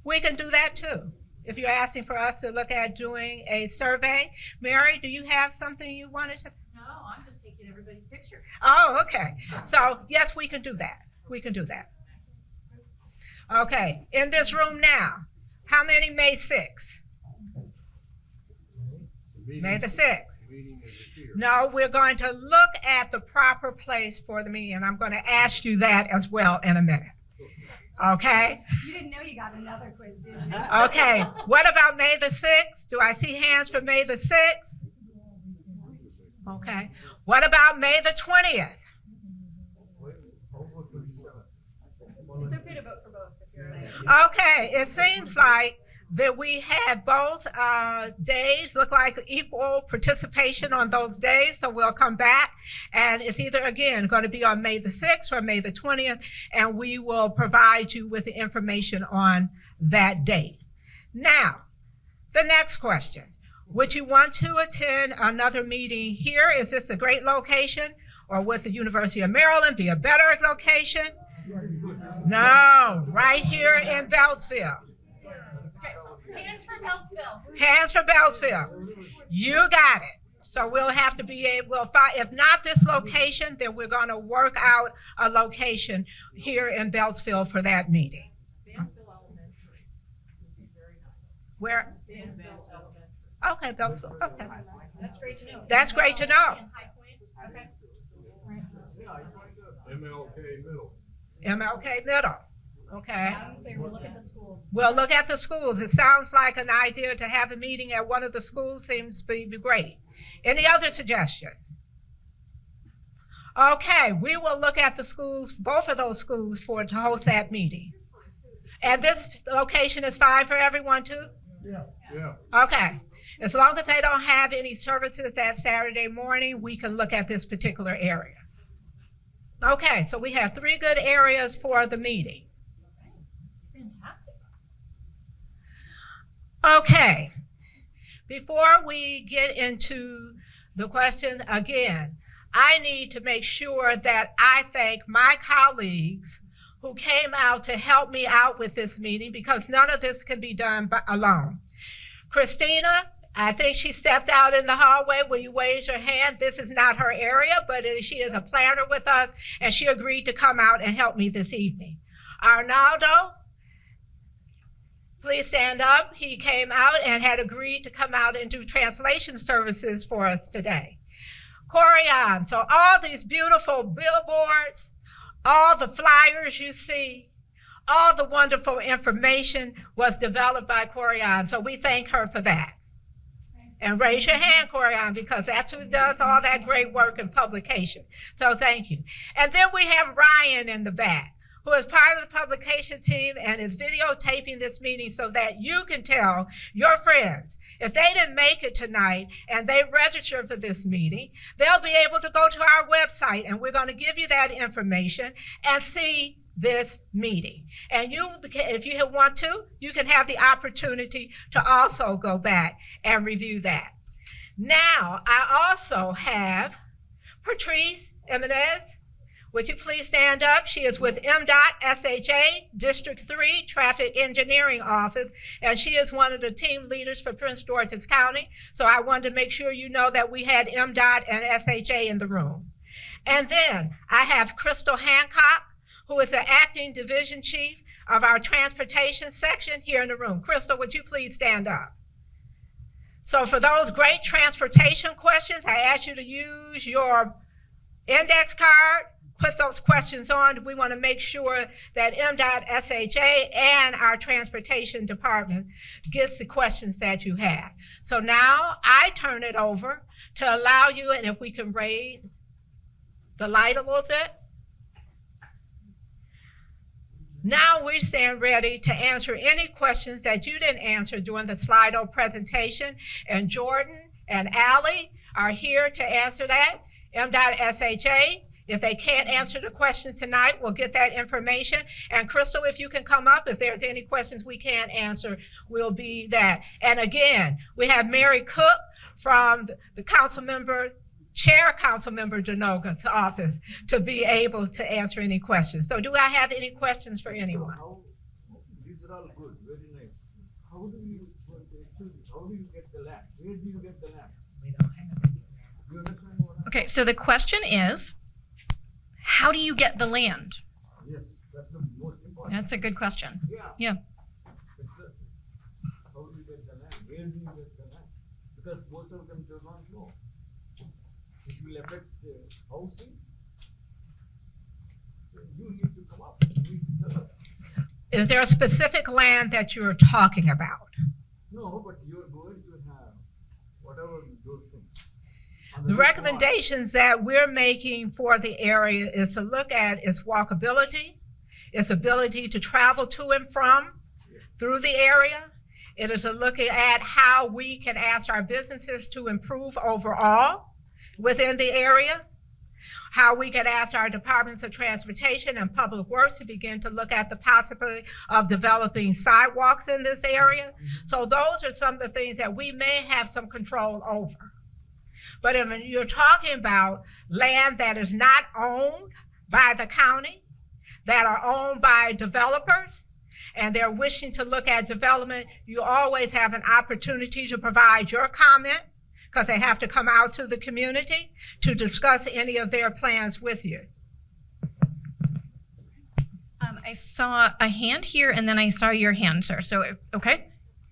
We can do that too. If you're asking for us to look at doing a survey. Mary, do you have something you wanted to? No, I'm just taking everybody's picture. Oh, okay. So yes, we can do that. We can do that. Okay, in this room now, how many May 6th? May the 6th. No, we're going to look at the proper place for the meeting, and I'm going to ask you that as well in a minute. Okay? You didn't know you got another quiz, did you? Okay, what about May the 6th? Do I see hands for May the 6th? Okay, what about May the 20th? It's okay to vote for both if you're right. Okay, it seems like that we have both days look like equal participation on those days, so we'll come back, and it's either, again, going to be on May the 6th or May the 20th, and we will provide you with the information on that date. Now, the next question. Would you want to attend another meeting here? Is this a great location? Or would the University of Maryland be a better location? No, right here in Beltsville. Hands for Beltsville. Hands for Beltsville. You got it. So we'll have to be able, we'll find, if not this location, then we're gonna work out a location here in Beltsville for that meeting. Danville Elementary would be very nice. Where, Danville Elementary. okay, Beltsville, okay. That's great to know. That's great to know. Okay. MLK Middle. MLK Middle, okay. We'll look at the schools. We'll look at the schools. It sounds like an idea to have a meeting at one of the schools seems to be great. Any other suggestions? Okay, we will look at the schools, both of those schools to host that meeting. And this location is fine for everyone too? Yeah. Okay, as long as they don't have any services that Saturday morning, we can look at this particular area. Okay, so we have 3 good areas for the meeting. Fantastic. Okay, before we get into the question again, I need to make sure that I thank my colleagues who came out to help me out with this meeting because none of this can be done alone. Christina, I think she stepped out in the hallway. Will you raise your hand? This is not her area, but she is a planner with us, and she agreed to come out and help me this evening. Arnaldo, please stand up. He came out and had agreed to come out and do translation services for us today. Corian, so all these beautiful billboards, all the flyers you see, all the wonderful information was developed by Corian, so we thank her for that. And raise your hand, Corian, because that's who does all that great work in publication. So thank you. And then we have Ryan in the back, who is part of the publication team and is videotaping this meeting so that you can tell your friends. If they didn't make it tonight and they registered for this meeting, they'll be able to go to our website and we're going to give you that information and see this meeting. And you, if you want to, you can have the opportunity to also go back and review that. Now, I also have Patrice Jimenez. Would you please stand up? She is with MDOT SHA District 3 Traffic Engineering Office, and she is one of the team leaders for Prince George's County. So I wanted to make sure you know that we had MDOT and SHA in the room. And then I have Crystal Hancock, who is the acting division chief of our transportation section here in the room. Crystal, would you please stand up? So for those great transportation questions, I ask you to use your index card, put those questions on. We want to make sure that MDOT, SHA, and our transportation department gets the questions that you have. So now I turn it over to allow you, and if we can raise the light a little bit. Now we stand ready to answer any questions that you didn't answer during the Slido presentation, and Jordan and Allie are here to answer that. MDOT SHA, if they can't answer the question tonight, we'll get that information. And Crystal, if you can come up, if there's any questions we can't answer, we'll be that. And again, we have Mary Cook from the Chair Councilmember Denoga's office to be able to answer any questions. So do I have any questions for anyone? These are all good, very nice. How do you get the land? Where do you get the land? We don't have it. You understand what I'm Okay, so the question is, how do you get the land? Yes, that's the most important. That's a good question. Yeah. Yeah. Exactly. How do you get the land? Where do you get the land? Because most of them do not know. It will affect the housing. You need to come up. You need to tell us. Is there a specific land that you're talking about? No, but you're going to have whatever those things. On The next one, recommendations that we're making for the area is to look at its walkability, its ability to travel to and from through the area. It is a look at how we can ask our businesses to improve overall within the area, how we can ask our departments of transportation and public works to begin to look at the possibility of developing sidewalks in this area. So those are some of the things that we may have some control over. But if you're talking about land that is not owned by the county, that are owned by developers, and they're wishing to look at development, you always have an opportunity to provide your comment because they have to come out to the community to discuss any of their plans with you. I saw a hand here, and then I saw your hand, sir. So, okay.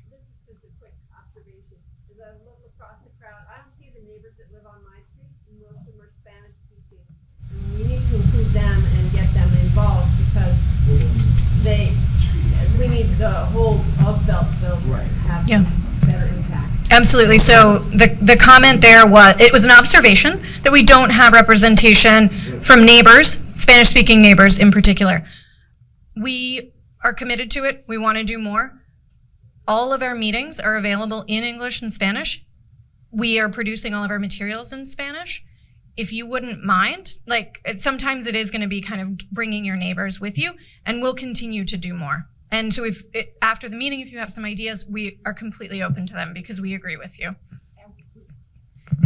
This is just a quick observation. As I look across the crowd, I don't see the neighbors that live on my street, and most of them are Spanish speaking. And we need to include them and get them involved because we need the whole of Beltsville to have Yeah. better impact. Absolutely. So the comment there was an observation that we don't have representation from neighbors, Spanish-speaking neighbors in particular. We are committed to it. We want to do more. All of our meetings are available in English and Spanish. We are producing all of our materials in Spanish. If you wouldn't mind, sometimes it is going to be kind of bringing your neighbors with you, and we'll continue to do more. And so after the meeting, if you have some ideas, we are completely open to them because we agree with you.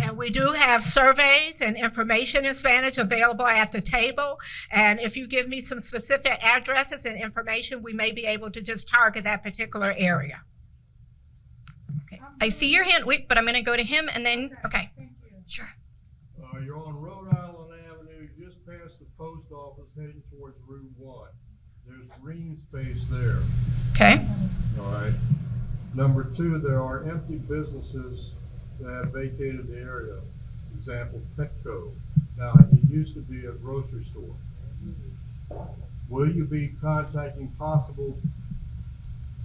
And we do have surveys and information in Spanish available at the table. And if you give me some specific addresses and information, we may be able to just target that particular area. Okay. I see your hand. Wait, but I'm going to go to him and then, okay. Thank you. Sure. You're on Rhode Island Avenue, just past the post office, heading towards Route 1. There's green space there, Okay. all right? Number 2, there are empty businesses that have vacated the area. Example, Petco. Now, it used to be a grocery store. Will you be contacting possible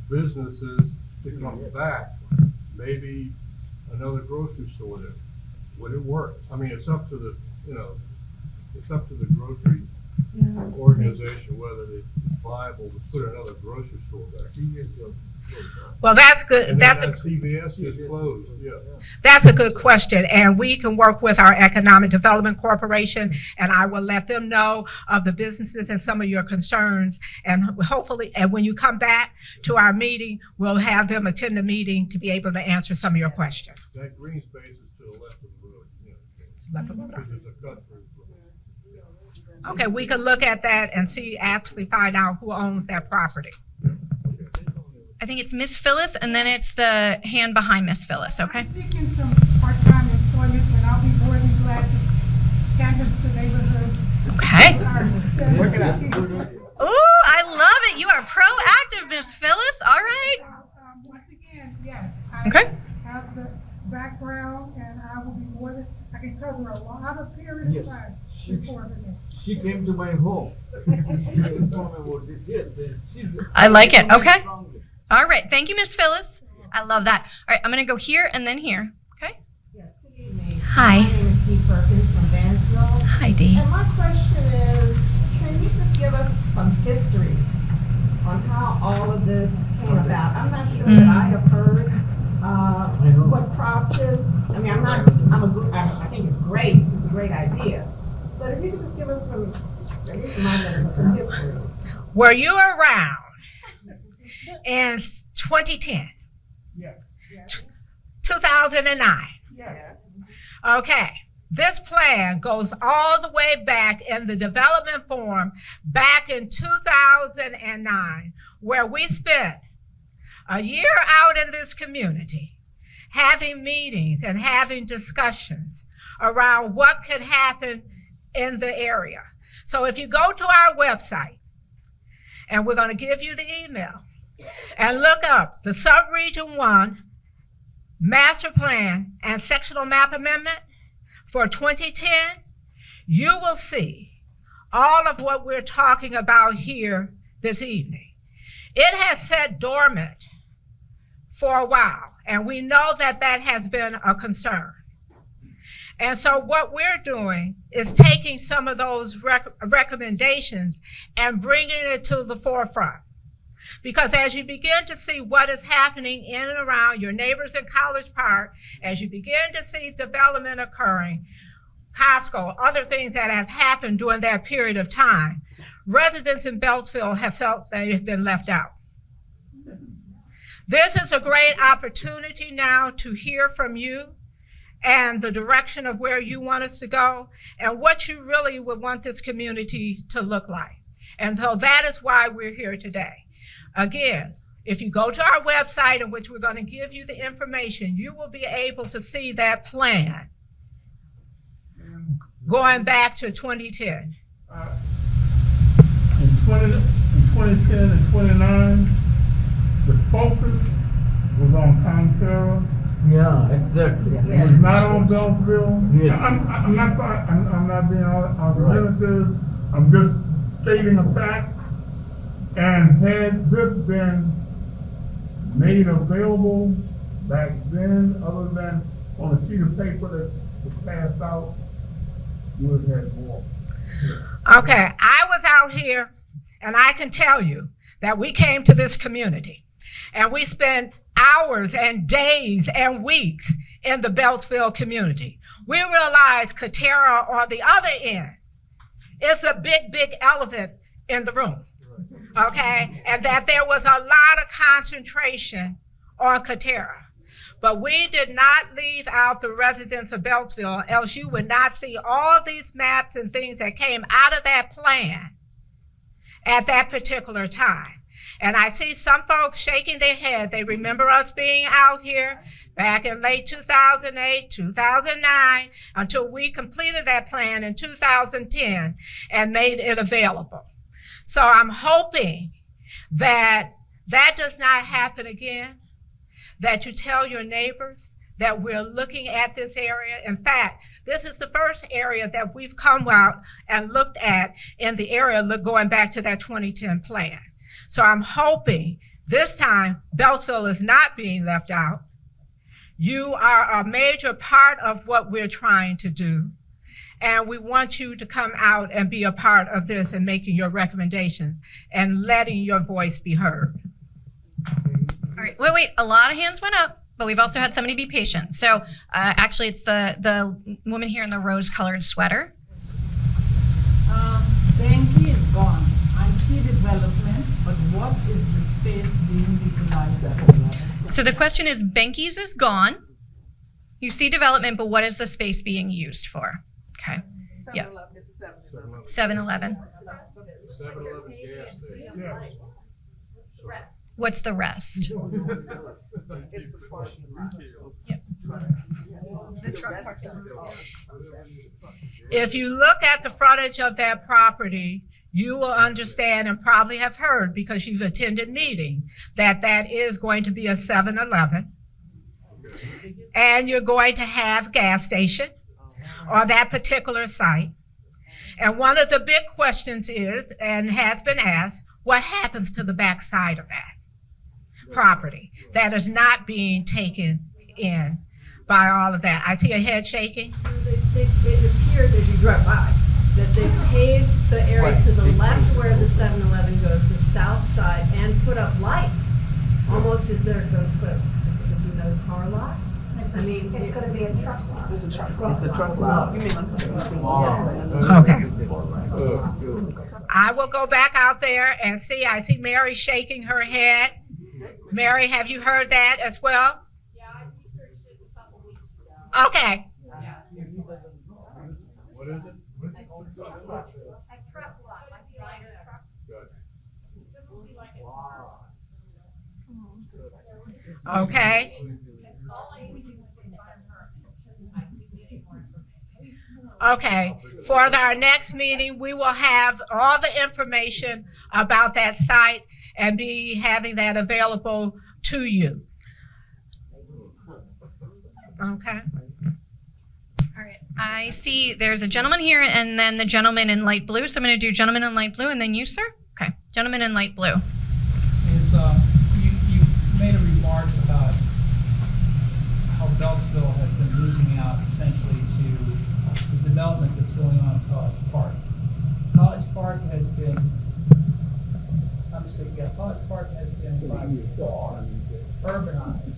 businesses to come back? Maybe another grocery store there. Would it work? I mean, it's up to the, it's up to the grocery organization whether it's viable to put another grocery store back. Well, that's good. And That's then a, that CVS is closed, yeah. that's a good question. And we can work with our Economic Development Corporation, and I will let them know of the businesses and some of your concerns. And hopefully, and when you come back to our meeting, we'll have them attend the meeting to be able to answer some of your questions. That green space is to the left of the road, because it's a cut through. Okay, we can look at that and actually find out who owns that property. I think it's Miss Phyllis, and then it's the hand behind Miss Phyllis, okay? I'm seeking some part-time employment, and I'll be more than glad to canvass the neighborhoods. Okay. Our Spanish-speaking- Ooh, I love it. You are proactive, Miss Phyllis. All right. Once again, yes. I Okay. have the background, and I will be more than, I can cover a lot of period of time before the next. She came to my home. You informed me about this, yes. I like it. Okay. All right. Thank you, Miss Phyllis. I love that. All right. I'm going to go here and then here. Okay. Yes, good evening. Hi. My name is Dee Perkins from Vansville. Hi, Dee. And my question is, can you just give us some history on how all of this came about? I'm not sure that I have heard what prompted. I mean, I think it's great. It's a great idea. But if you could just give us some history. Were you around in 2010? Yes. 2009? Yes. Okay. This plan goes all the way back in the development form back in 2009, where we spent a year out in this community having meetings and having discussions around what could happen in the area. So if you go to our website, and we're going to give you the email, and look up the Subregion 1 Master Plan and Sectional Map Amendment for 2010, you will see all of what we're talking about here this evening. It has sat dormant for a while, and we know that that has been a concern. And so what we're doing is taking some of those recommendations and bringing it to the forefront. Because as you begin to see what is happening in and around your neighbors in College Park, as you begin to see development occurring, Costco, other things that have happened during that period of time, residents in Beltsville have felt they have been left out. This is a great opportunity now to hear from you and the direction of where you want us to go and what you really would want this community to look like. And so that is why we're here today. Again, if you go to our website, in which we're going to give you the information, you will be able to see that plan going back to 2010. In 2010 and 29, the focus was on Conterra. Yeah, exactly. It was not on Beltsville. Yes. I'm not being argumentative. I'm just stating a fact. And had this been made available back then, other than on a sheet of paper that was passed out, you would have had more. Okay, I was out here, and I can tell you that we came to this community, and we spent hours and days and weeks in the Beltsville community. We realized Katerra on the other end is a big, big elephant in the room, okay? And that there was a lot of concentration on Katerra. But we did not leave out the residents of Beltsville, else you would not see all these maps and things that came out of that plan at that particular time. And I see some folks shaking their head. They remember us being out here back in late 2008, 2009, until we completed that plan in 2010 and made it available. So I'm hoping that that does not happen again, that you tell your neighbors that we're looking at this area. In fact, this is the first area that we've come out and looked at in the area going back to that 2010 plan. So I'm hoping this time Beltsville is not being left out. You are a major part of what we're trying to do. And we want you to come out and be a part of this and making your recommendations and letting your voice be heard. All right, wait, a lot of hands went up, but we've also had somebody be patient. So actually it's the woman here in the rose-colored sweater. Benki is gone. I see development, but what is the space being utilized for? So the question is, Benki's is gone. You see development, but what is the space being used for? Okay. Yeah. 7-Eleven. 7-Eleven gas station. What's the rest? If you look at the frontage of that property, you will understand and probably have heard, because you've attended meetings, that that is going to be a 7-Eleven. And you're going to have gas station on that particular site. And one of the big questions is, and has been asked, what happens to the back side of that property that is not being taken in by all of that? I see a head shaking. It appears as you drive by that they paved the area to the left where the 7-Eleven goes, the south side, and put up lights. Almost as they're going to put, is it going to be another car lot? I mean, it's going to be a truck lot. It's a truck lot. It's a truck lot. You mean Okay. I will go back out there and see. I see Mary shaking her head. Mary, have you heard that as well? Yeah, I researched this a couple weeks ago. Okay. What is it? A truck lot, like giant truck. It will be like a car. Okay. Okay, for our next meeting, we will have all the information about that site and be having that available to you. Okay. All right. I see there's a gentleman here and then the gentleman in light blue. So I'm going to do gentleman in light blue and then you, sir. Okay. Gentleman in light blue. Is you made a remark about how Beltsville has been losing out essentially to the development that's going on in College Park. College Park has been, College Park has been by far urbanized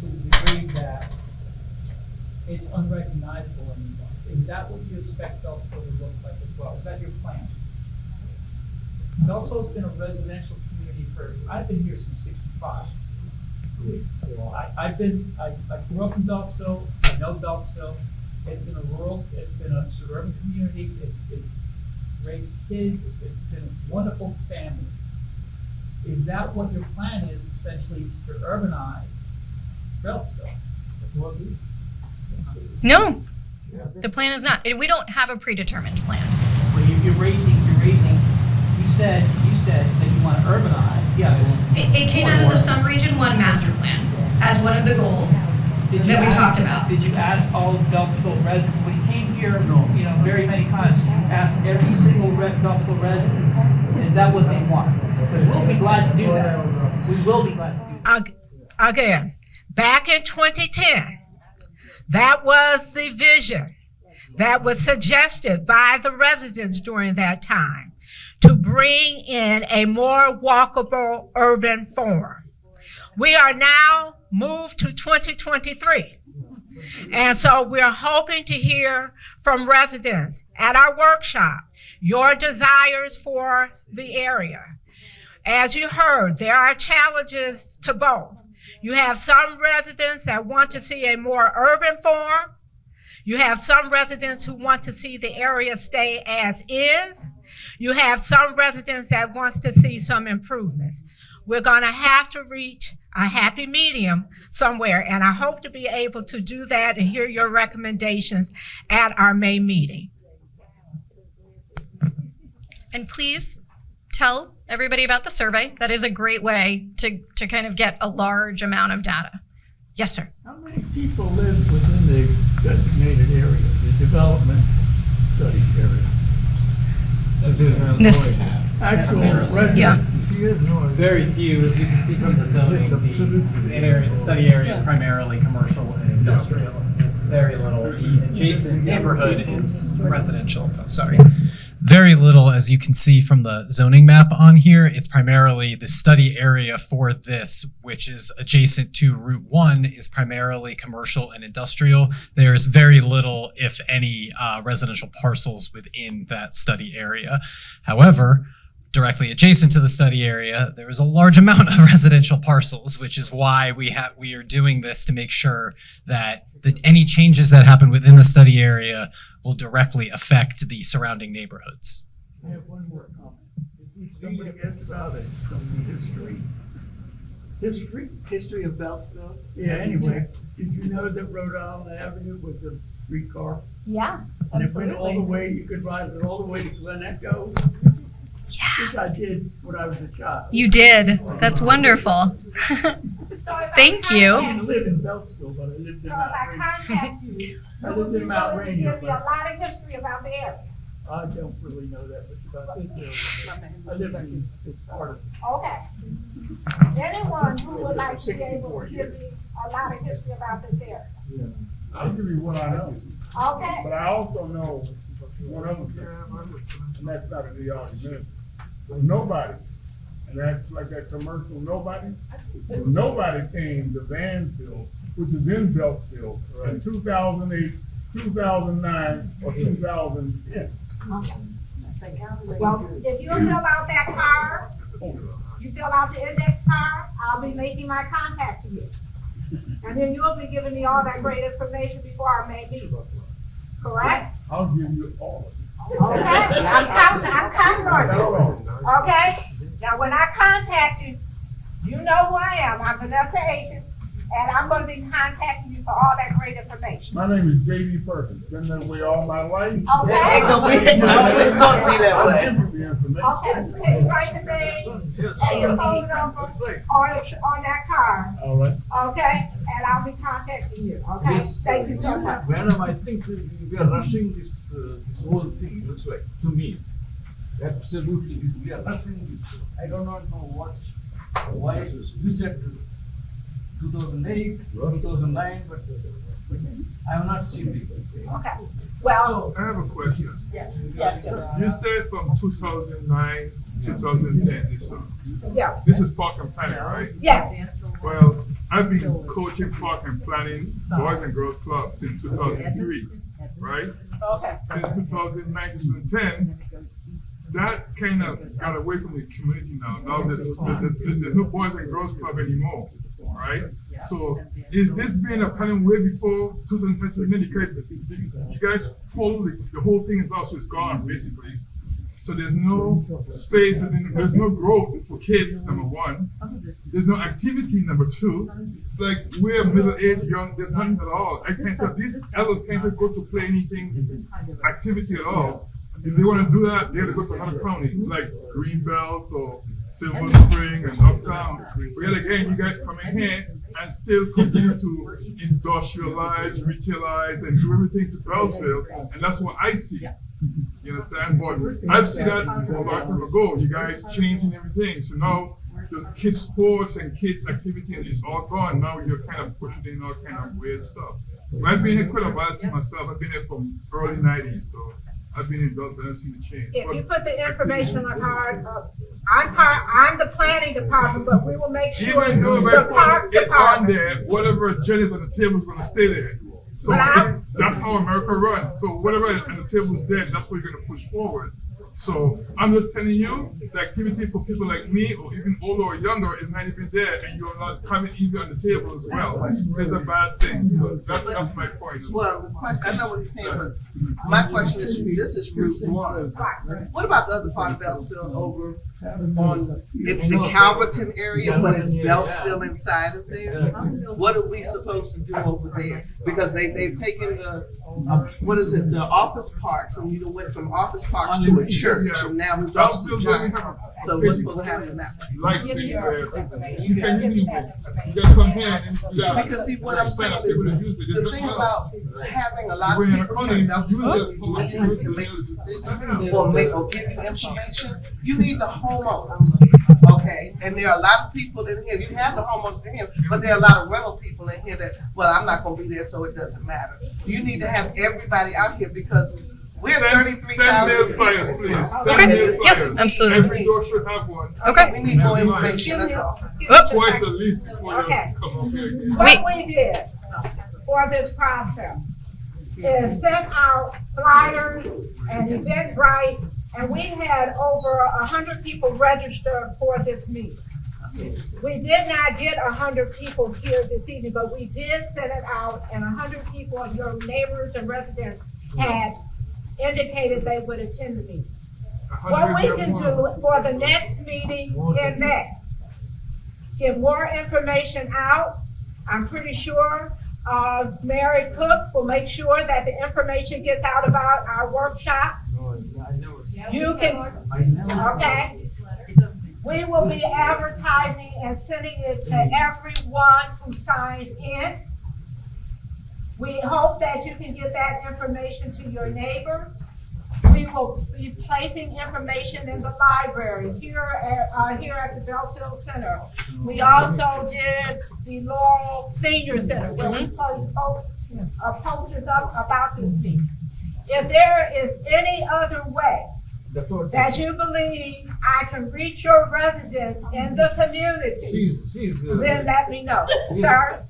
to the degree that it's unrecognizable anymore. Is that what you expect Beltsville to look like as well? Is that your plan? Beltsville's been a residential community I've been here since '65. I grew up in Beltsville. I know Beltsville. It's been a suburban community. It's raised kids. It's been a wonderful family. Is that what your plan is, essentially, is to urbanize Beltsville? No, the plan is not. We don't have a predetermined plan. Well, you're raising, you said that you want to urbanize, yeah. It came out of the Some Region 1 master plan as one of the goals that we talked about. Did you ask all of Beltsville residents, when you came here, very many times, you asked every single Beltsville resident, is that what they want? Because we'll be glad to do that. We will be glad to do that. Again, back in 2010, that was the vision that was suggested by the residents during that time, to bring in a more walkable urban form. We are now moved to 2023. And so we're hoping to hear from residents at our workshop, your desires for the area. As you heard, there are challenges to both. You have some residents that want to see a more urban form. You have some residents who want to see the area stay as is. You have some residents that wants to see some improvements. We're going to have to reach a happy medium somewhere, and I hope to be able to do that and hear your recommendations at our May meeting. And please tell everybody about the survey. That is a great way to kind of get a large amount of data. Yes, sir. How many people live within the designated area, the development study area? This, Actual yeah. residents? Very few, as you can see from the zoning, the study area is primarily commercial and industrial. It's very little. The adjacent neighborhood is residential. Sorry. Very little, as you can see from the zoning map on here. It's primarily the study area for this, which is adjacent to Route 1, is primarily commercial and industrial. There's very little, if any, residential parcels within that study area. However, directly adjacent to the study area, there is a large amount of residential parcels, which is why we are doing this to make sure that any changes that happen within the study area will directly affect the surrounding neighborhoods. I have one more comment. If somebody gets out of some history of Beltsville? Yeah, anyway, did you know that Rhode Island Avenue was a streetcar? Yeah, And it went all the way, you could ride it all the way to Glen Echo? Yeah. Which I did when I was a child. You did. That's wonderful. Thank I you. didn't live in Beltsville, but I lived in So if Mount I Rainier. contact you, I lived in Mount give Rainier, me a but lot of history about the area. I don't really know that much about this area. I live in this part of it. Okay. Anyone who would like to be able to give me a lot of history about this area? I'll give you what I know, Okay. but I also know one other thing, and that's not a the argument. Nobody, and that's like that commercial, nobody came to Vansville, which is in Beltsville, in 2008, 2009, or 2010. Well, if you fill out that card, you fill out the index card, I'll be making my contact to you. And then you'll be giving me all that great information before our May meeting. Correct? I'll give you all of it. Okay, I'm counting on you. Okay? Now, when I contact you, you know who I am. I'm Vanessa Akins, and I'm gonna be contacting you for all that great information. My name is J.D. Perkins, been that way all my life. Okay? It's gonna be that way. I'll give you the information. Okay, please write the name and your phone number on that card, All right. okay? And I'll be contacting you, okay? Thank you so much. Madam, I think we are rushing this whole thing, looks like, to me. Absolutely, we are rushing this. I do not know why you said 2008, 2009, but I have not seen this. Okay, well, I have a question. yes, You said from 2009, 2010, this song. yeah, This is park and planning, right? yes, Well, I've been coaching park and planning Boys and Girls Club since 2003, right? okay. Since 2009, 2010, that kind of got away from the community now. Now there's no Boys and Girls Club anymore, right? So is this being a planning way before 2010? Because you guys pulled the whole thing is also gone, basically. So there's no space, there's no growth for kids, number one. There's no activity, number two. Like, we're middle-aged, young, there's nothing at all. I can't say, these adults can't even go to play anything, activity at all. If they want to do that, they have to go to another county, like Greenbelt or Silver Spring and Uptown. Where again, you guys come in here and still continue to industrialize, retailize, and do everything to Beltsville, and that's what I see. You understand? But I've seen that from a long time ago. You guys changing everything. So now the kids' sports and kids' activity is all gone. Now you're kind of pushing in all kind of weird stuff. But I've been here quite a while to myself. I've been here from early 90s, so I've been in Beltsville. I've seen the change. If you put the information on the card, I'm the planning department, but we will make sure Even though the parks it's on department. there, whatever agenda is on the table is going to stay there. So that's how America runs. So whatever on the table is there, that's what you're going to push forward. So I'm just telling you, the activity for people like me, or even older or younger, is not even there, and you're not having even on the table as well. It's a bad thing. So that's my point. Well, the question, I know what he's saying, but my question is, this is Route 1. What about the other part of Beltsville over on, it's the Calverton area, but it's Beltsville inside of there? What are we supposed to do over there? Because they've taken the, what is it, the office parks, and we went from office parks to a church, and now we've lost the giant. So what's supposed to happen now? Lights everywhere. You gotta come here and you gotta. Because see, what I'm saying is, the thing about having a lot of people in Beltsville, these residents can make a decision, or give you information, you need the homeowners, okay? And there are a lot of people in here, you have the homeowners in here, but there are a lot of rental people in here that, well, I'm not gonna be there, so it doesn't matter. You need to have everybody out here, because we're 33,000. Send mail flyers, please. Send Okay. mail Yep, flyers. absolutely. Every door should have one. Okay. We need more information, that's all. Twice at least before Okay. you come up here again. What we did for this process is send out flyers and Eventbrite, and we had over 100 people register for this meeting. We did not get 100 people here this evening, but we did send it out, and 100 people, your neighbors and residents, had indicated they would attend the meeting. What we can do for the next meeting in May, get more information out. I'm pretty sure Mary Cook will make sure that the information gets out about our workshop. You can, okay? We will be advertising and sending it to everyone who signed in. We hope that you can get that information to your neighbors. We will be placing information in the library here at the Beltsville Center. We also did the Laurel Senior Center, where we placed posters up about this meeting. If there is any other way that you believe I can reach your residents in the community, then let me know. Sir?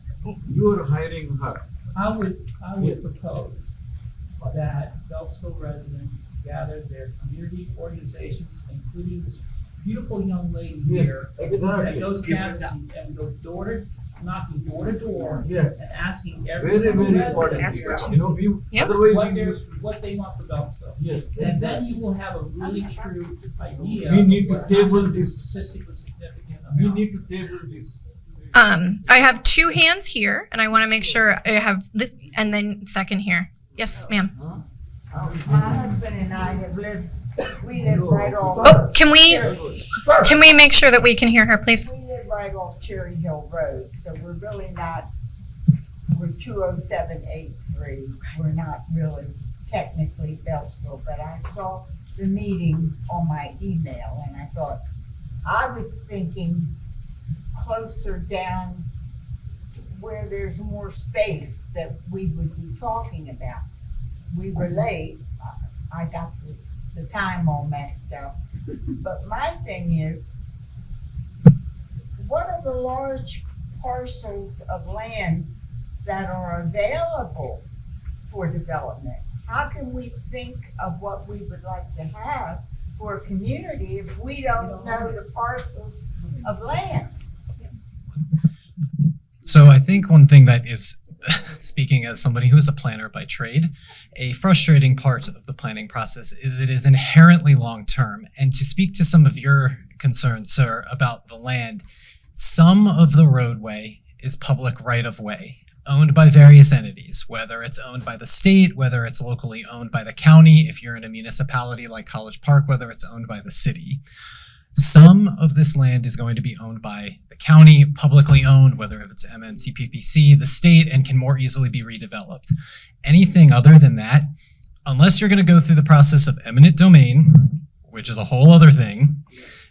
You're hiring her. I would propose that Beltsville residents gather their community organizations, including this beautiful young lady Yes, here, exactly. that goes canvassing and go knocking door to door, Yes. and asking every Very, single very resident important. You know, we, Yep. otherwise what we, what they want for Beltsville. yes, And then exactly. you will have a really true idea. We need to of table how much this. statistically significant We amount. need to table this. I have two hands here, and I want to make sure I have this, and then second here. Yes, ma'am. My husband and I have lived, we live right off. Oh, can we make sure that we can hear her, please? We live right off Cherry Hill Road, so we're really not, we're 20783. We're not really technically Beltsville, but I saw the meeting on my email and I thought, I was thinking closer down where there's more space that we would be talking about. We were late, I got the time all messed up. But my thing is, what are the large parcels of land that are available for development? How can we think of what we would like to have for a community if we don't know the parcels of land? So I think one thing that is speaking as somebody who is a planner by trade, a frustrating part of the planning process is it is inherently long-term. And to speak to some of your concerns, sir, about the land, some of the roadway is public right-of-way, owned by various entities, whether it's owned by the state, whether it's locally owned by the county, if you're in a municipality like College Park, whether it's owned by the city. Some of this land is going to be owned by the county, publicly owned, whether it's MNCPPC, the state, and can more easily be redeveloped. Anything other than that, unless you're going to go through the process of eminent domain, which is a whole other thing,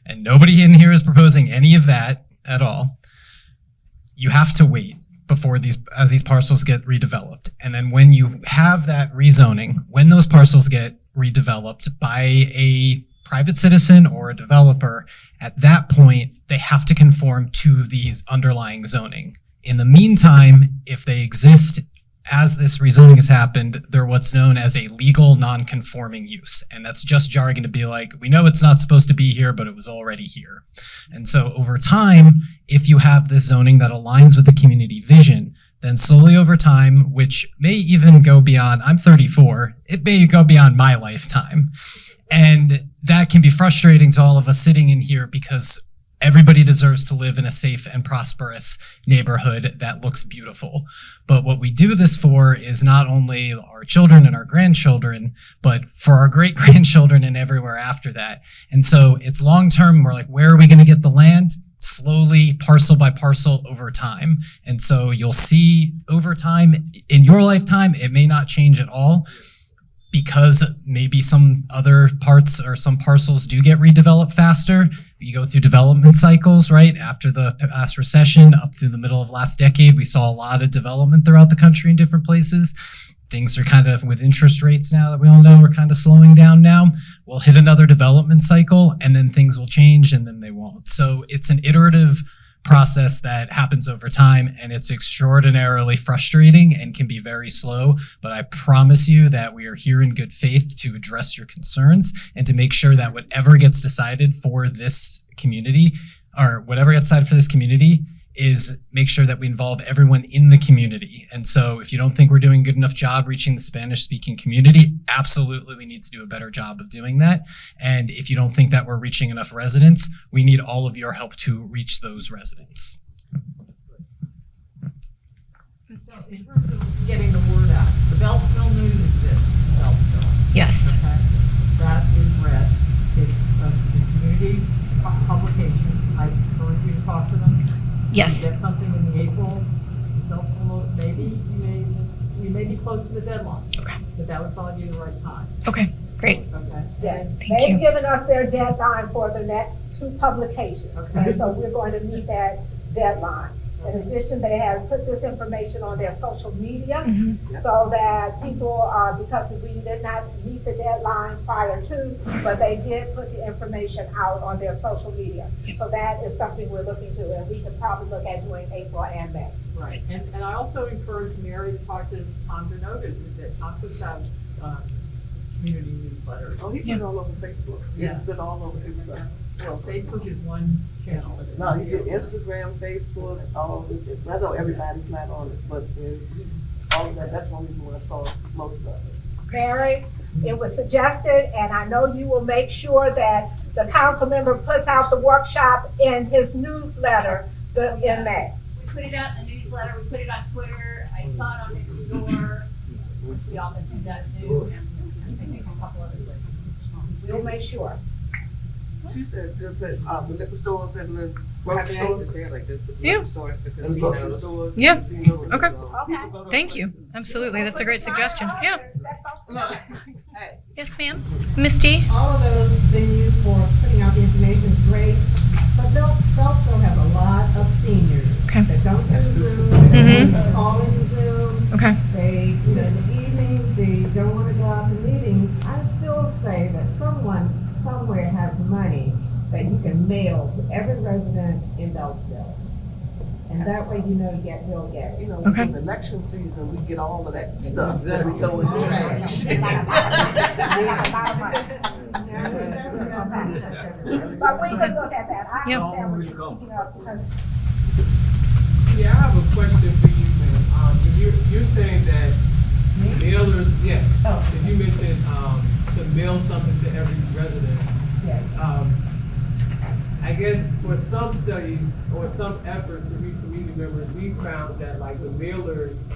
and nobody in here is proposing any of that at all, you have to wait before as these parcels get redeveloped. And then when you have that rezoning, when those parcels get redeveloped by a private citizen or a developer, at that point, they have to conform to these underlying zoning. In the meantime, if they exist as this rezoning has happened, they're what's known as a legal non-conforming use. And that's just jargon to be like, we know it's not supposed to be here, but it was already here. And so over time, if you have this zoning that aligns with the community vision, then slowly over time, which may even go beyond, I'm 34, it may go beyond my lifetime. And that can be frustrating to all of us sitting in here because everybody deserves to live in a safe and prosperous neighborhood that looks beautiful. But what we do this for is not only our children and our grandchildren, but for our great-grandchildren and everywhere after that. And so it's long-term. We're like, where are we going to get the land? Slowly, parcel by parcel over time. And so you'll see over time, in your lifetime, it may not change at all, because maybe some other parts or some parcels do get redeveloped faster. You go through development cycles, right? After the past recession, up through the middle of last decade, we saw a lot of development throughout the country in different places. Things are kind of, with interest rates now that we all know are kind of slowing down now, we'll hit another development cycle and then things will change and then they won't. So it's an iterative process that happens over time, and it's extraordinarily frustrating and can be very slow, but I promise you that we are here in good faith to address your concerns and to make sure that whatever gets decided for this community, or whatever gets decided for this community, is make sure that we involve everyone in the community. And so if you don't think we're doing a good enough job reaching the Spanish-speaking community, absolutely we need to do a better job of doing that. And if you don't think that we're reaching enough residents, we need all of your help to reach those residents. So in terms of getting the word out, the Beltsville News exists, Beltsville. Yes. Okay? That is read. It's a community publication. I encourage you to talk to them. Yes. Get something in the April, maybe you may be close to the deadline. Okay. But that would probably be the right time. Okay, great. Okay. Yes, Thank they've you. given us their deadline for the next 2 publications. Okay. And so we're going to meet that deadline. In addition, they have put this information on their social media so that people, because we did not meet the deadline prior to, but they did put the information out on their social media. So that is something we're looking to, and we could probably look at doing April and May. Right, and I also encourage Mary to talk to Tom Denotus, that Tom puts out, community newsletters. Oh, he put it all over Facebook. Yeah. It's been all over his stuff. Well, Facebook is one channel. No, you get Instagram, Facebook, all of it. I know everybody's not on it, but all of that, that's the only one I saw most of it. Mary, it was suggested, and I know you will make sure that the council member puts out the workshop in his newsletter in May. We put it out in the newsletter, we put it on Twitter, I saw it on Nextdoor, we all do that too, and I think a couple other places. We'll make sure. She said that the liquor stores and the grocery stores. Yeah. And the grocery stores. Yeah. casinos, Okay. Okay. Thank you. Absolutely. That's a great suggestion. Yeah. Hey, Yes, ma'am. Misty? All of those venues for putting out the information is great, but they'll still have a lot of seniors Okay. that don't do Zoom, Mhm. they don't call into Zoom. Okay. They, in the evenings, they don't want to go out to meetings. I still say that someone somewhere has money that you can mail to every resident in Beltsville. And that way you know you'll get it. you know, Okay. in election season, we get all of that stuff that we throw in the trash. But we can look at that. I Yep. understand what you're speaking of, because Yeah, I have a question for you, You're saying that mailers, yes. If you mentioned to mail something to every resident. Yes. I guess for some studies or some efforts to reach community members, we found that like the mailers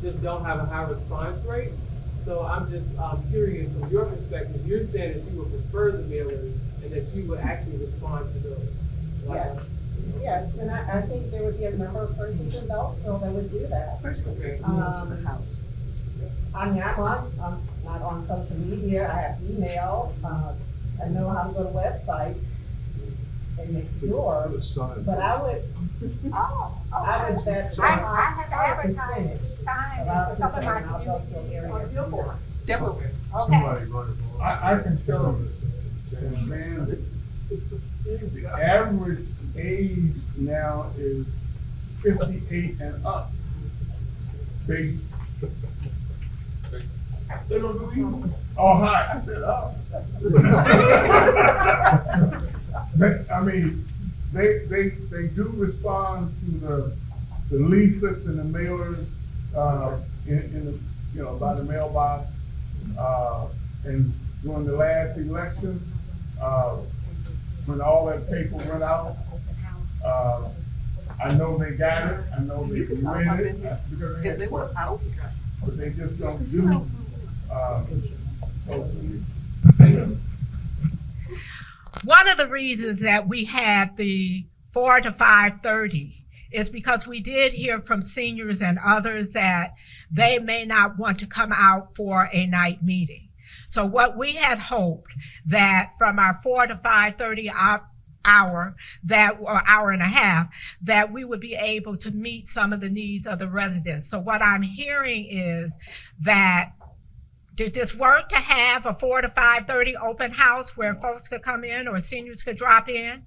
just don't have a high response rate. So I'm just curious from your perspective, you're saying that you would prefer the mailers and that you would actually respond to those. Yes. Yes, and I think there would be a number of persons in Beltsville that would do that. First, to the house. I mean, I'm not on social media, I have email, I know how to go to websites and make sure, but I would, I would bet I have advertised percentage signs of in some of my our Beltsville area. on billboard. Deborah. Okay. I can tell them, man, the average age now is 58 and up. They don't believe me. Oh, hi. I said, oh. I mean, they do respond to the leaflets and the mailers, in the, you know, by the mailbox. And during the last election, when all that paper went out, I know they got it, I know they read it. Because they had questions, but they just don't do, One of the reasons that we had the 4 to 5:30 is because we did hear from seniors and others that they may not want to come out for a night meeting. So what we had hoped that from our 4 to 5:30 hour, or hour and a half, that we would be able to meet some of the needs of the residents. So what I'm hearing is that did this work to have a 4 to 5:30 open house where folks could come in or seniors could drop in?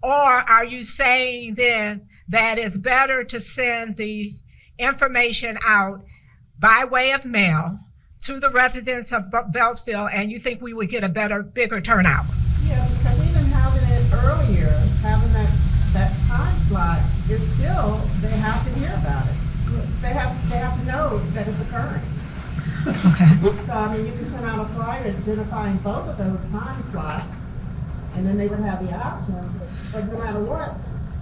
Or are you saying then that it's better to send the information out by way of mail to the residents of Beltsville, and you think we would get a bigger turnout? Yeah, because even having it earlier, having that time slot, it's still, they have to hear about it. They have to know that it's occurring. Okay. So, I mean, you can send out a flyer identifying both of those time slots, and then they would have the option, but no matter what,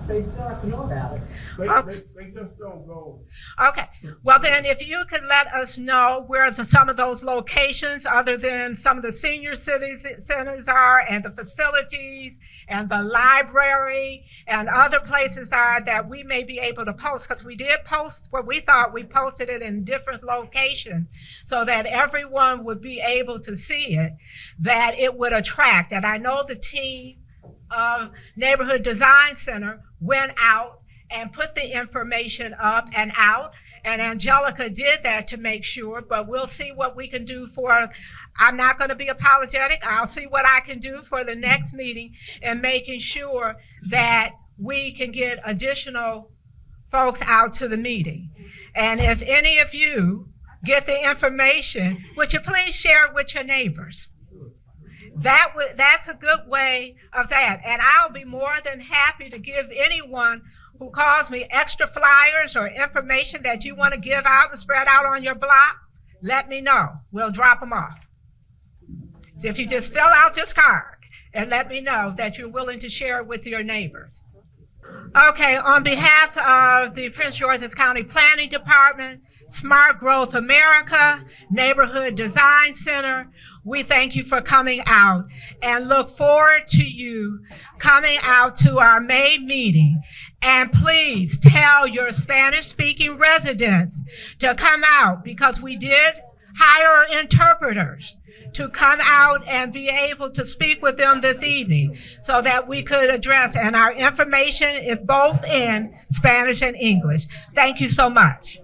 they still have to know about it. they just don't go. Okay, well then, if you could let us know where some of those locations, other than some of the senior centers are, and the facilities, and the library, and other places are, that we may be able to post, because we did post what we thought, we posted it in different locations, so that everyone would be able to see it, that it would attract. And I know the team of Neighborhood Design Center went out and put the information up and out, and Angelica did that to make sure, but we'll see what we can do I'm not going to be apologetic. I'll see what I can do for the next meeting and making sure that we can get additional folks out to the meeting. And if any of you get the information, would you please share it with your neighbors? That's a good way of that. And I'll be more than happy to give anyone who calls me extra flyers or information that you want to give out and spread out on your block. Let me know. We'll drop them off. So if you just fill out this card and let me know that you're willing to share it with your neighbors. Okay, on behalf of the Prince George's County Planning Department, Smart Growth America, Neighborhood Design Center, we thank you for coming out and look forward to you coming out to our May meeting. And please tell your Spanish-speaking residents to come out, because we did hire interpreters to come out and be able to speak with them this evening so that we could address, and our information is both in Spanish and English. Thank you so much.